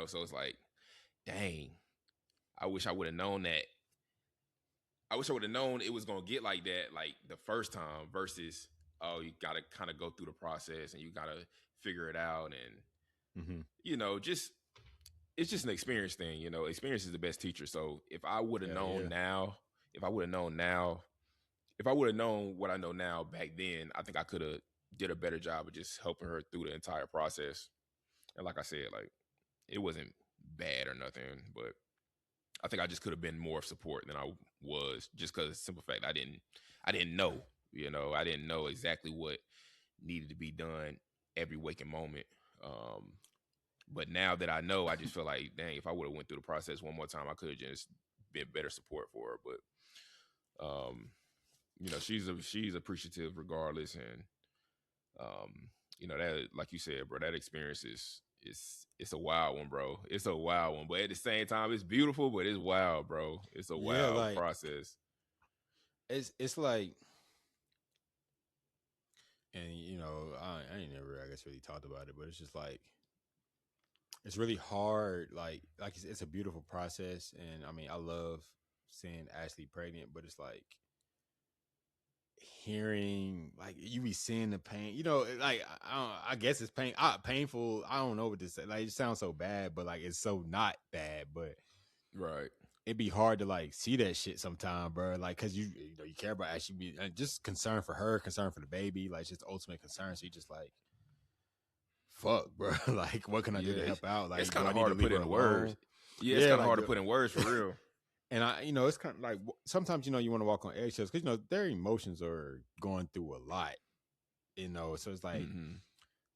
So it's like, dang, I wish I would have known that. I wish I would have known it was gonna get like that, like the first time, versus you gotta kind of go through the process and you gotta figure it out, and Mm-hmm. just it's just an experience thing. Experience is the best teacher. So if I would have Yeah, yeah. known now, if I would have known now, if I would have known what I know now back then, I think I could have did a better job of just helping her through the entire process. And like I said, like it wasn't bad or nothing, but I think I just could have been more of support than I was, just because simple fact I didn't know, I didn't know exactly what needed to be done every waking moment. Um, but now that I know, I just feel like, dang, if I would have went through the process one more time, I could have just been better support for her. But she's appreciative regardless, and um, that like you said, bro, that experience it's a wild one, bro. It's a wild one, but at the same time, it's beautiful, but it's wild, bro. It's a Yeah, wild like process. it's like, and I ain't never, I guess, really talked about it, but it's just like it's really hard. Like it's a beautiful process, and I mean, I love seeing Ashley pregnant, but it's like hearing, like you be seeing the pain. Like I guess it's painful. I don't know what to say. Like it sounds so bad, but like it's so not bad. But Right. it'd be hard to like see that shit sometime, bro. Like, cause you know you care about actually be just concern for her, concern for the baby, like just ultimate concern. So you just like, fuck, bro. Like, what can I do Yeah, to help out? it's Like, do kind I of need hard to to leave put her into words. alone? Yeah, it's Yeah, kind of like, hard to put in words for real. and I, you know, it's kind of like sometimes you know you want to walk on eggshells because you know their emotions are going through a lot, you know. So it's like, Hmm.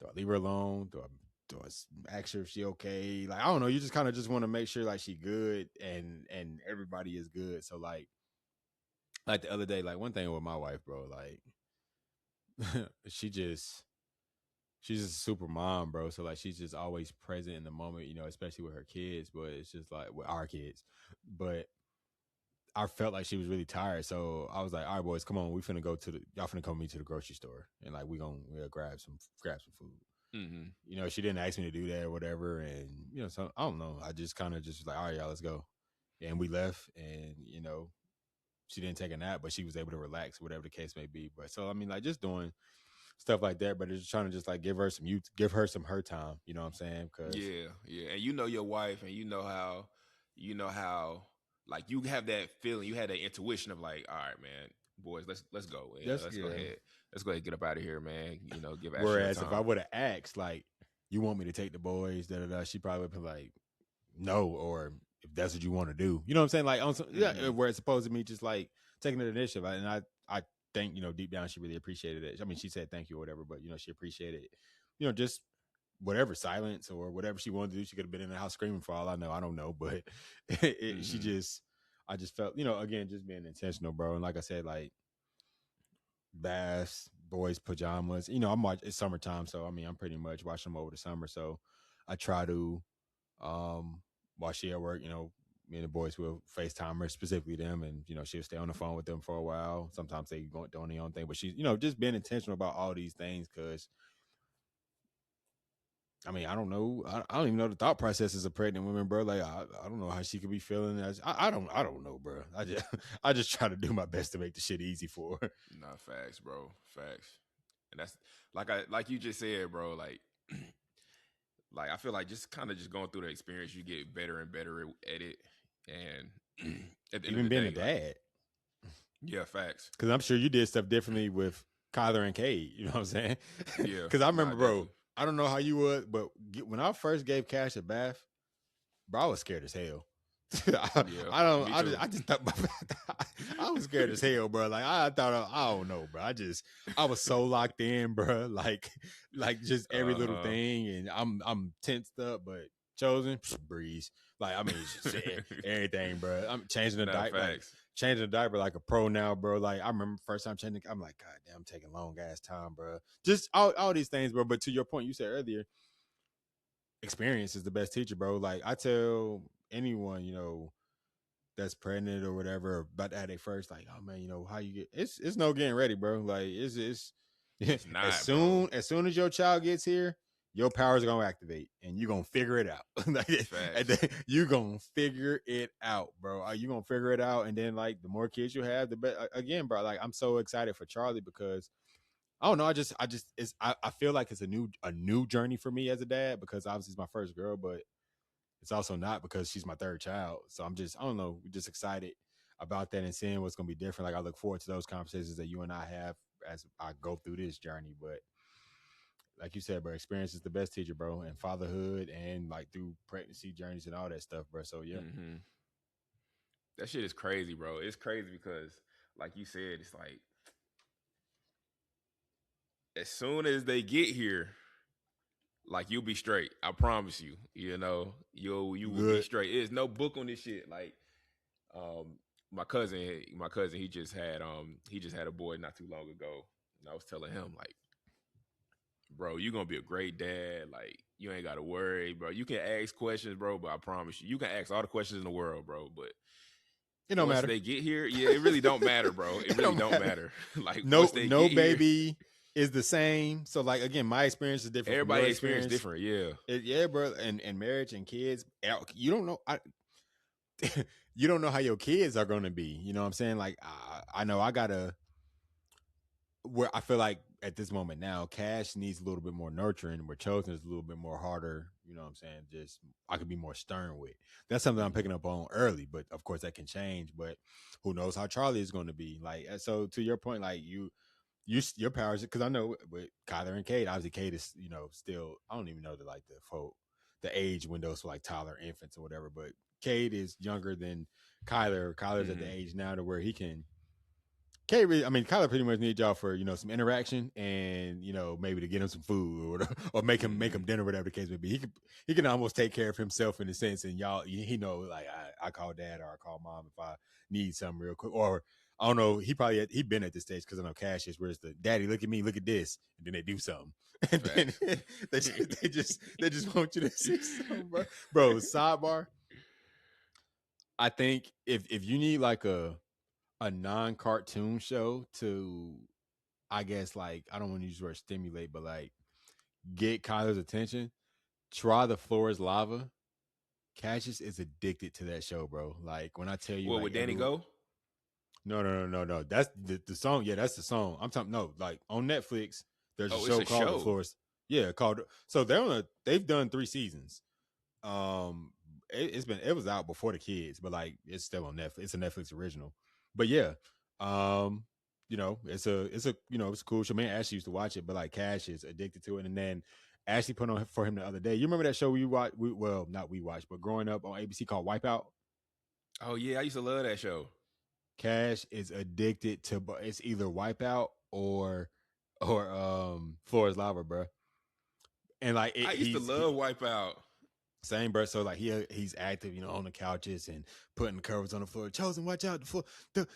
do I leave her alone? Do I ask her if she okay? Like, I don't know. You just kind of just want to make sure like she good and everybody is good. So like the other day, like one thing with my wife, bro, like she just she's just a super mom, bro. So like she's just always present in the moment, you know, especially with her kids. But it's just like with our kids. But I felt like she was really tired, so I was like, "All right, boys, come on, we finna go to the y'all finna come with me to the grocery store, and like we'll grab some food." Hmm. You know, she didn't ask me to do that or whatever, and you know, so I don't know. I just kind of just was like, "All right, y'all, let's go," and we left, and you know, she didn't take a nap, but she was able to relax, whatever the case may be. But so I mean, like just doing stuff like that, but it's just trying to just like give her some her time. You know what I'm saying? Because Yeah, yeah, and you know your wife, and you know how, like you have that feeling, you had that intuition of like, all right, man, boys, let's go, that's let's go yeah. ahead, get up out of here, man. Give Ashley her Whereas if I time. would have asked, like, you want me to take the boys, da da da, she probably would be like, no, or if that's what you want to do, you know what I'm saying? Like on some, yeah, Hmm. where it's supposed to me just like taking the initiative, and I think you know deep down she really appreciated it. I mean, she said thank you or whatever, but you know she appreciated it. You know, just whatever silence or whatever she wanted to do. She could have been in the house screaming for all I know. I don't know, but she Hmm. just, I just felt, you know, again, just being intentional, bro. And like I said, like baths, boys' pajamas. You know, it's summertime, so I mean, I'm pretty much watching them over the summer. So I try to um while she at work, you know, me and the boys will FaceTime her, specifically them, and you know, she'll stay on the phone with them for a while. Sometimes they go doing their own thing, but she's, you know, just being intentional about all these things because I mean, I don't know. I don't even know the thought processes of pregnant women, bro. Like, I don't know how she could be feeling. I don't know, bro. I just, I just try to do my best to make the shit easy for her. Nah, facts, bro, facts, and that's like you just said, bro. Like, like I feel like just kind of just going through the experience, you get better and better at it, and at the end of Even the being a day, like, dad, yeah, facts, because I'm sure you did stuff differently with Kyler and Cade. You know what I'm saying? yeah, Because I nah, remember, bro. definitely, I don't know how you would, but when I first gave Cash a bath, bro, I was scared as hell. yeah, I don't. me too. I just thought I was scared as hell, bro. Like I thought I don't know, bro. I was so locked in, bro. Like just every little Uh thing, and I'm tensed up, but chosen breeze. Like I mean, it's just huh. everything, bro. I'm changing the Nah, diaper, like facts. changing the diaper like a pro now, bro. Like I remember first time changing. I'm like, God damn, I'm taking long ass time, bro. Just all these things, bro. But to your point, you said earlier, experience is the best teacher, bro. Like I tell anyone, you know, that's pregnant or whatever, or about to have their first, like, oh man, you know, how you get it's no getting ready, bro. Like it's It's as not, bro. soon as your child gets here, your powers are gonna activate and you're gonna figure it out. Like, and Facts. then you're gonna figure it out, bro. You gonna figure it out, and then like the more kids you have, the better. Again, bro, like I'm so excited for Charlie because I don't know. I just I feel like it's a new journey for me as a dad because obviously it's my first girl, but it's also not because she's my third child. So I don't know, we're just excited about that and seeing what's gonna be different. Like I look forward to those conversations that you and I have as I go through this journey. But like you said, bro, experience is the best teacher, bro, and fatherhood and like through pregnancy journeys and all that stuff, bro. So yeah, Hmm. That shit is crazy, bro. It's crazy because, like you said, it's like as soon as they get here, like you'll be straight. I promise you. You will be good. straight. There's no book on this shit. Like, um, my cousin, he just had a boy not too long ago, and I was telling him like, bro, you're gonna be a great dad. Like, you ain't gotta worry, bro. You can ask questions, bro, but I promise you, you can ask all the questions in the world, bro. But It don't once matter. they get here, yeah, it really don't matter, bro. It It really don't don't matter. matter. Like once No, they no get here, baby is the same. So like again, my experience is different from your everybody experience experience. different. Yeah, Yeah, bro, and marriage and kids. You don't know. You don't know how your kids are going to be. You know what I'm saying? Like I know I gotta where I feel like at this moment now, Cash needs a little bit more nurturing, where Chosen is a little bit more harder. You know what I'm saying? Just I could be more stern with. That's something I'm picking up on early, but of course that can change. But who knows how Charlie is going to be? Like so, to your point, like your powers, because I know with Kyler and Cade, obviously Cade is still I don't even know the age windows for like toddler infants or whatever, but Cade is younger than Kyler. Kyler's at the Mm-hmm. age now to where he can K really, I mean, Kyler pretty much needs y'all for some interaction and maybe to get him some food or make him Mm-hmm. dinner, whatever the case may be. He can almost take care of himself in a sense, and y'all he know like I call dad or I call mom if I need something real quick, or I don't know. He been at this stage because I know Cash is where it's the daddy look at me, look at this, and then they do something, and then Facts. they just want you to see something, bro. Bro, sidebar. I think if you need like a non-cartoon show to, I guess, like, I don't want to use the word stimulate, but like get Kyler's attention, try The Floor is Lava. Cassius is addicted to that show, bro. Like when I tell you, What like would Danny everyone. go? No. That's the song. Yeah, that's the song. I'm talking. No, like on Netflix, there's a Oh, it's show a called The show. Floor is. Yeah, called. So they've done 3 seasons. Um, it was out before the kids, but like it's still on Netflix. It's a Netflix original. But yeah, um, it's a cool show. Man, Ashley used to watch it, but like Cash is addicted to it. And then Ashley put on for him the other day. You remember that show we watched? Well, not we watched, but growing up on ABC called Wipeout. Oh yeah, I used to love that show. Cash is addicted to. It's either Wipeout or Floor is Lava, bro. And like I used to love Wipeout. same, bro. So like he's active, on the couches and putting the covers on the floor. Chosen, watch out the floor.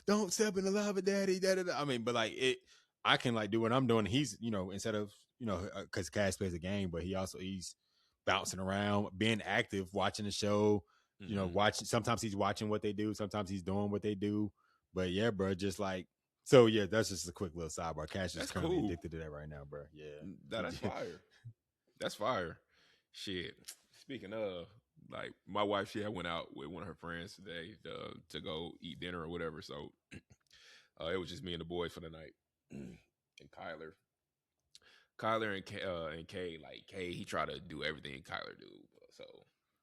Don't step in the lava, daddy. Da, da, da. I mean, but like I can like do what I'm doing. He's instead of because Cash plays a game, but he's bouncing around, being active, watching the show. Mm-hmm. Watching. Sometimes he's watching what they do. Sometimes he's doing what they do. But yeah, bro, just like so. Yeah, that's just a quick little sidebar. Cash is That's currently cool. addicted to that right now, bro. That's Yeah. fire. That's fire. Shit. Speaking of, like my wife, she had went out with one of her friends today to go eat dinner or whatever. So it was just me and the boys for the night, and Kyler and Kay. Like Kay, he tried to do everything Kyler do. So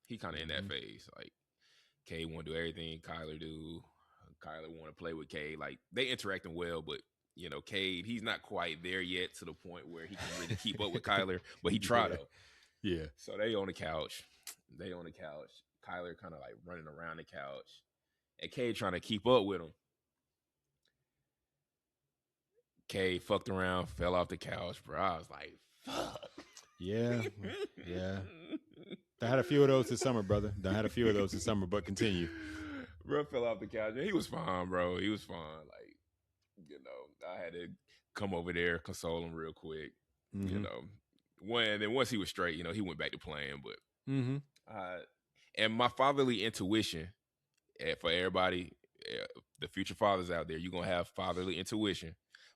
he kind of in that hmm phase. Like Kay want to do everything Kyler do. Kyler want to play with Kay. Like they interacting well, but Cade, he's not quite there yet to the point where he can really keep up with Kyler, but he tried Yeah. though. Yeah. So they on the couch. They on the couch. Kyler kind of like running around the couch. And Cade trying to keep up with him. Cade fucked around, fell off the couch, bro. I was like, fuck. Yeah. Yeah. I had a few of those this summer, brother. I had a few of those this summer, but continue. Bro fell off the couch. He was fine, bro. He was fine. Like, I had to come over there, console him real quick. You Mm-hmm. know, then once he was straight, he went back to playing. But Mm-hmm. and my fatherly intuition, for everybody, the future fathers out there, you're gonna have fatherly intuition.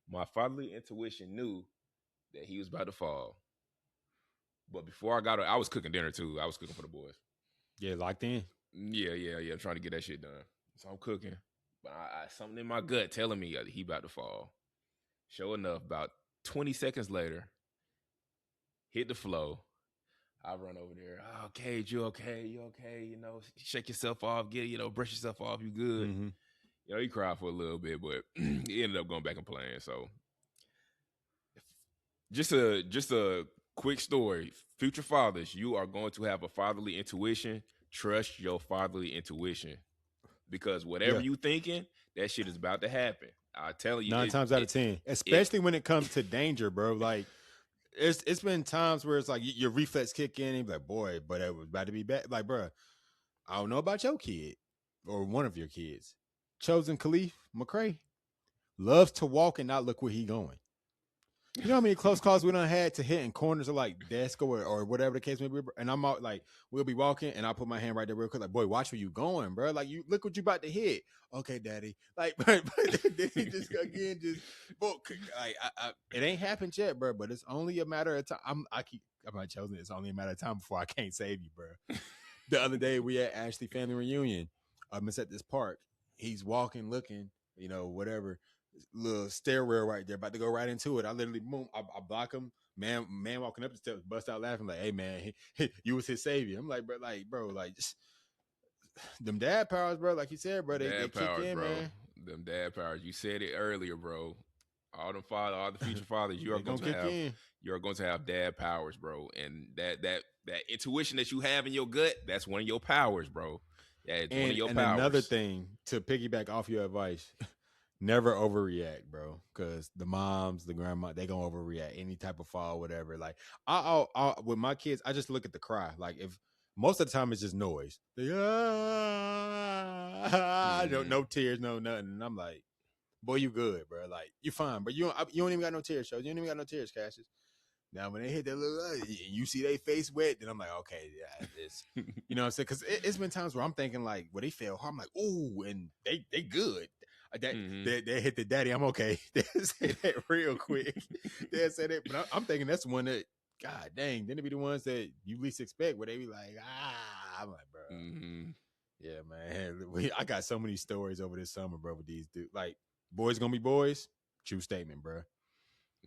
My fatherly intuition knew that he was about to fall. But before I was cooking dinner too. I was cooking for the boys. Yeah, locked in. Yeah. Trying to get that shit done. So I'm cooking, but something in my gut telling me he about to fall. Sure enough, about 20 seconds later, hit the flow. I run over there. Oh, Cage, you okay? You okay? Shake yourself off. Brush yourself off. You good? Mm-hmm. He cried for a little bit, but he ended up going back and playing. So just a quick story. Future fathers, you are going to have a fatherly intuition. Trust your fatherly intuition because whatever Yeah. you thinking, that shit is about to happen. I tell you, Nine times out of 10. it Especially when it comes to danger, bro. Like it's been times where it's like your reflex kick in and you be like, boy, but it was about to be bad. Like, bro, I don't know about your kid or one of your kids. Chosen Khalif McCray loves to walk and not look where he going. You know how many close calls we done had to hit in corners of like desk or whatever the case may be. And I'm out like we'll be walking and I'll put my hand right there real quick. Like, boy, watch where you going, bro. Like you look what you about to hit. Okay, daddy. Like, but then he just again just book. Like it ain't happened yet, bro. But it's only a matter of time. I'm not chosen. It's only a matter of time before I can't save you, bro. The other day we had Ashley family reunion. It's at this park. He's walking, looking, whatever. little stairwell right there, about to go right into it. I literally boom, I block him. Man, walking up the steps, bust out laughing like, "Hey man, you was his savior." I'm like, bro, like just, them dad powers, bro. Like you said, bro, they Dad kick powers, in, bro. man. Them dad powers. You said it earlier, bro. All the future fathers, They gonna kick in. you are going to have dad powers, bro. And that intuition that you have in your gut, that's one of your powers, bro. Yeah, it's one of your And another powers. thing to piggyback off your advice, never overreact, bro. Because the moms, the grandma, they gonna overreact any type of fall, whatever. Like with my kids, I just look at the cry. Like if most of the time it's just noise. They, Mm-hmm. no tears, no nothing. And I'm like, boy, you good, bro. Like you fine, but you don't even got no tears, shows. You don't even got no tears, Cassius. Now when they hit that little, you see they face wet, then I'm like, okay, yeah, it's, you know what I'm saying? Because it's been times where I'm thinking like, when they fell hard, I'm like, ooh, and they good. That Mm-hmm. they hit the daddy, I'm okay. They say that real quick. They say that, but I'm thinking that's the one that, God dang, then it be the ones that you least expect, where they be like, I'm like, bro, Mm-hmm. yeah, man. I got so many stories over this summer, bro, with these dudes. Like, boys gonna be boys. True statement, bro.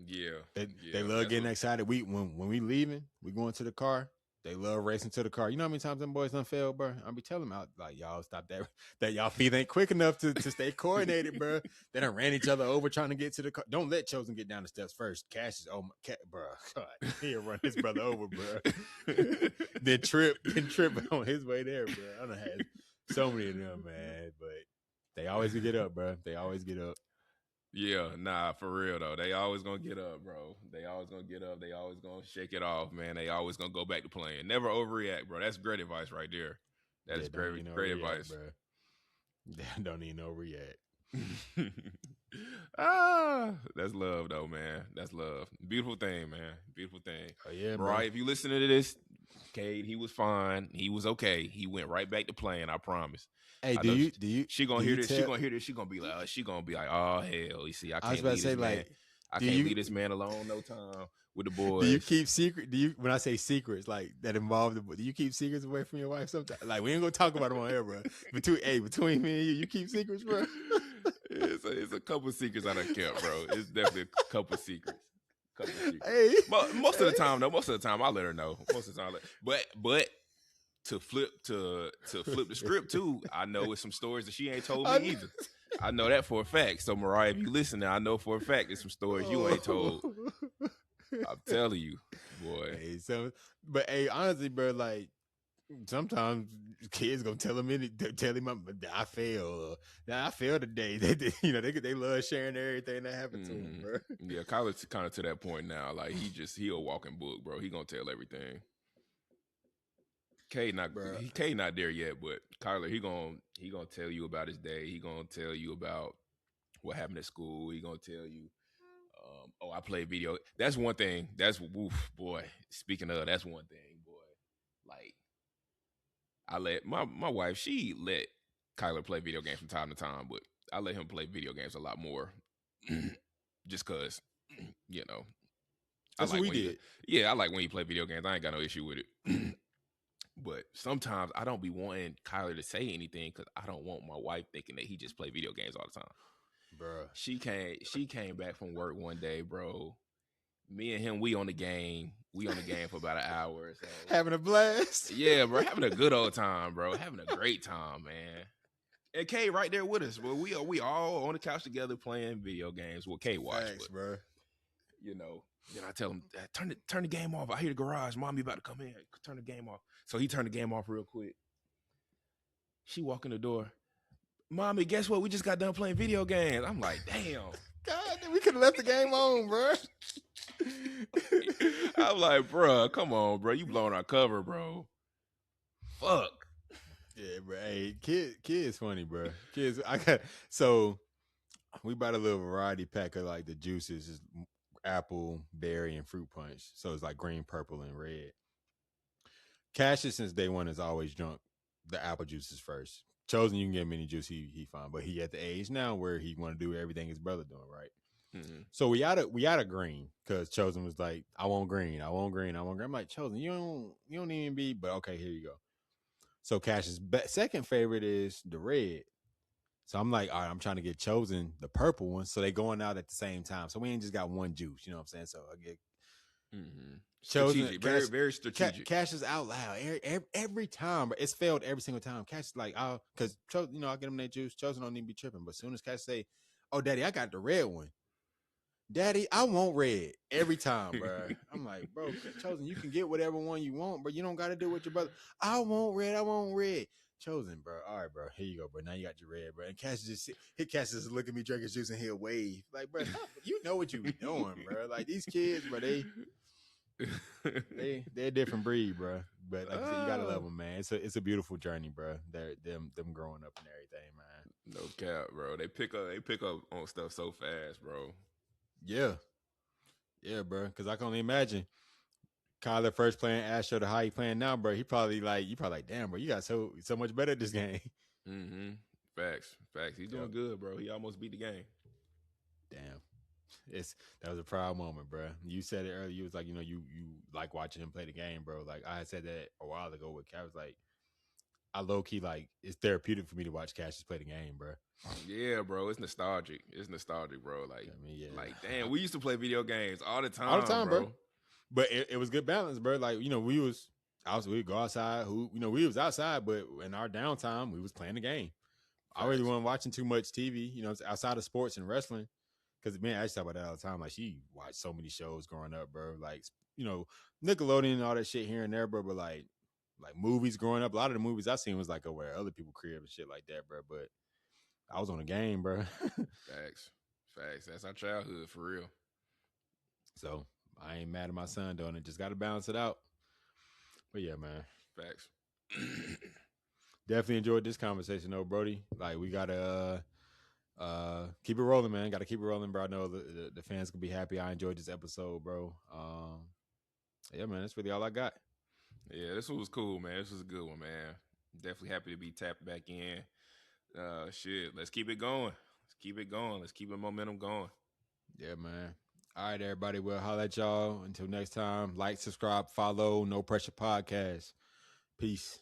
Yeah. They Yeah. love That's getting what excited. When we leaving, we going to the car. They love racing to the car. You know how many times them boys done failed, bro? I be telling them out like, y'all stop that y'all feet ain't quick enough to stay coordinated, bro. They done ran each other over trying to get to the car. Don't let Chosen get down the steps first. Cash is bro. God, he'll run his brother over, bro. then trip on his way there, bro. I done had so many of them, man. But they always get up, bro. They always get up. Yeah, nah, for real though. They always gonna get up, bro. They always gonna get up. They always gonna shake it off, man. They always gonna go back to playing. Never overreact, bro. That's great advice right there. That Yeah, is don't even great overreact, advice. bro. Don't even overreact. That's love though, man. That's love. Beautiful thing, man. Beautiful thing. Oh yeah, bro. Mariah, if you listening to this, Cade, he was fine. He was okay. He went right back to playing. I promise. Hey, I know she do gonna hear you this. She tell? gonna hear this. She gonna be like, oh hell. You see, I I was can't about to leave say, this man. like, I do can't you leave this man alone no time with the do you boys. keep secret? Do you when I say secrets like that involve the? Do you keep secrets away from your wife sometimes? Like we ain't gonna talk about them on air, bro. Between me and you keep secrets, bro. It's a couple secrets I done kept, bro. It's definitely a couple secrets. Couple secrets. Hey, Most of the hey. time, though. Most of the time, I let her know. Most of the time, but to flip the script too, I know it's some stories that she ain't told me I, either. I know that for a fact. So Mariah, if you listen, I know for a fact there's some stories you ain't told. oh. I'm telling you, boy. Hey, so, but hey, honestly, bro, like sometimes kids gonna tell him I failed, I failed today. They love sharing everything that happened to him, Mm-hmm. bro. Yeah, Kyler's kind of to that point now. Like he a walking book, bro. He gonna tell everything. Bro, K not there yet, but Kyler he gonna tell you about his day. He gonna tell you about what happened at school. He gonna tell you, oh, I play video. That's one thing. That's woof, boy. Speaking of, that's one thing, boy. Like I let my wife, she let Kyler play video games from time to time, but I let him play video games a lot more, just cause you know I that's what like we when he did. yeah I like when he play video games. I ain't got no issue with it. But sometimes I don't be wanting Kyler to say anything because I don't want my wife thinking that he just play video games all the time. Bro. She came back from work one day, bro. Me and him, we on the game. We on the game for about an hour or so. Having a blast. Yeah, bro, having a good old time, bro. Having a great time, man. And Kay right there with us, bro. We all on the couch together playing video games. Well, Kay watch, Thanks, but bro. you know. Then I tell him, turn the game off. I hear the garage. Mommy about to come in. Turn the game off. So he turned the game off real quick. She walk in the door. Mommy, guess what? We just got done playing video games. I'm like, damn. God, we could have left the game on, bro. I'm like, bro, come on, bro. You blowing our cover, bro. Fuck. Yeah, bro. Hey, kids funny, bro. Kids, I got so we bought a little variety pack of like the juices, is apple, berry, and fruit punch. So it's like green, purple, and red. Cassius since day one has always drunk the apple juices first. Chosen, you can get him any juice he fine, but he at the age now where he want to do everything his brother doing, right? Mm-hmm. So we out of green because Chosen was like, I want green, I want green, I want green. I'm like, Chosen, you don't even be, but okay, here you go. So Cash's second favorite is the red. So I'm like, all right, I'm trying to get chosen the purple one. So they going out at the same time. So we ain't just got one juice. You know what I'm saying? So I get chosen. Strategic, very very strategic. Cash is out loud every time, but it's failed every single time. Cash is like, oh, because you know, I get them that juice. Chosen don't need to be tripping. But as soon as Cash say, "Oh, Daddy, I got the red one," Daddy, I want red every time, bro. I'm like, bro, Chosen, you can get whatever one you want, but you don't got to do it with your brother. I want red. I want red. Chosen, bro. All right, bro. Here you go, bro. Now you got your red, bro. And Cash Cash just look at me drinking juice and he'll wave. Like, bro, you know what you be doing, bro. Like these kids, bro, they're a different breed, bro. But like I said, you gotta love them, man. It's a beautiful journey, bro. They're them growing up and everything, man. No cap, bro. They pick up on stuff so fast, bro. Yeah, bro. Because I can only imagine Kyler first playing Astro to how he playing now, bro. You probably like, damn, bro. You got so much better at this game. Facts. He's doing good, bro. He almost beat the game. Damn. That was a proud moment, bro. You said it earlier. You was like, you know, you like watching him play the game, bro. Like I had said that a while ago with Cash. Like I low key like it's therapeutic for me to watch Cassius play the game, bro. Yeah, bro. It's nostalgic, bro. Like, I mean, yeah. Like damn, we used to play video games all the time, bro. But it was good balance, bro. Like you know, we'd go outside. We was outside, but in our downtime, we was playing the game. Facts. I really wasn't watching too much TV, you know, outside of sports and wrestling. Because man, I used to talk about that all the time. Like she watched so many shows growing up, bro. Like you know, Nickelodeon and all that shit here and there, bro. But like movies growing up, a lot of the movies I seen was like over other people crib and shit like that, bro. But I was on a game, bro. Facts. That's our childhood for real. So I ain't mad at my son doing it. Just got to balance it out. But yeah, man. Facts. Definitely enjoyed this conversation, though, Brody. Like we gotta keep it rolling, man. Got to keep it rolling, bro. I know the fans can be happy. I enjoyed this episode, bro. Yeah, man. That's really all I got. Yeah, this one was cool, man. This was a good one, man. Definitely happy to be tapped back in. Shit, let's keep it going. Let's keep the momentum going. Yeah, man. All right, everybody. We'll holler at y'all. Until next time, like, subscribe, follow, No Pressure Podcast. Peace.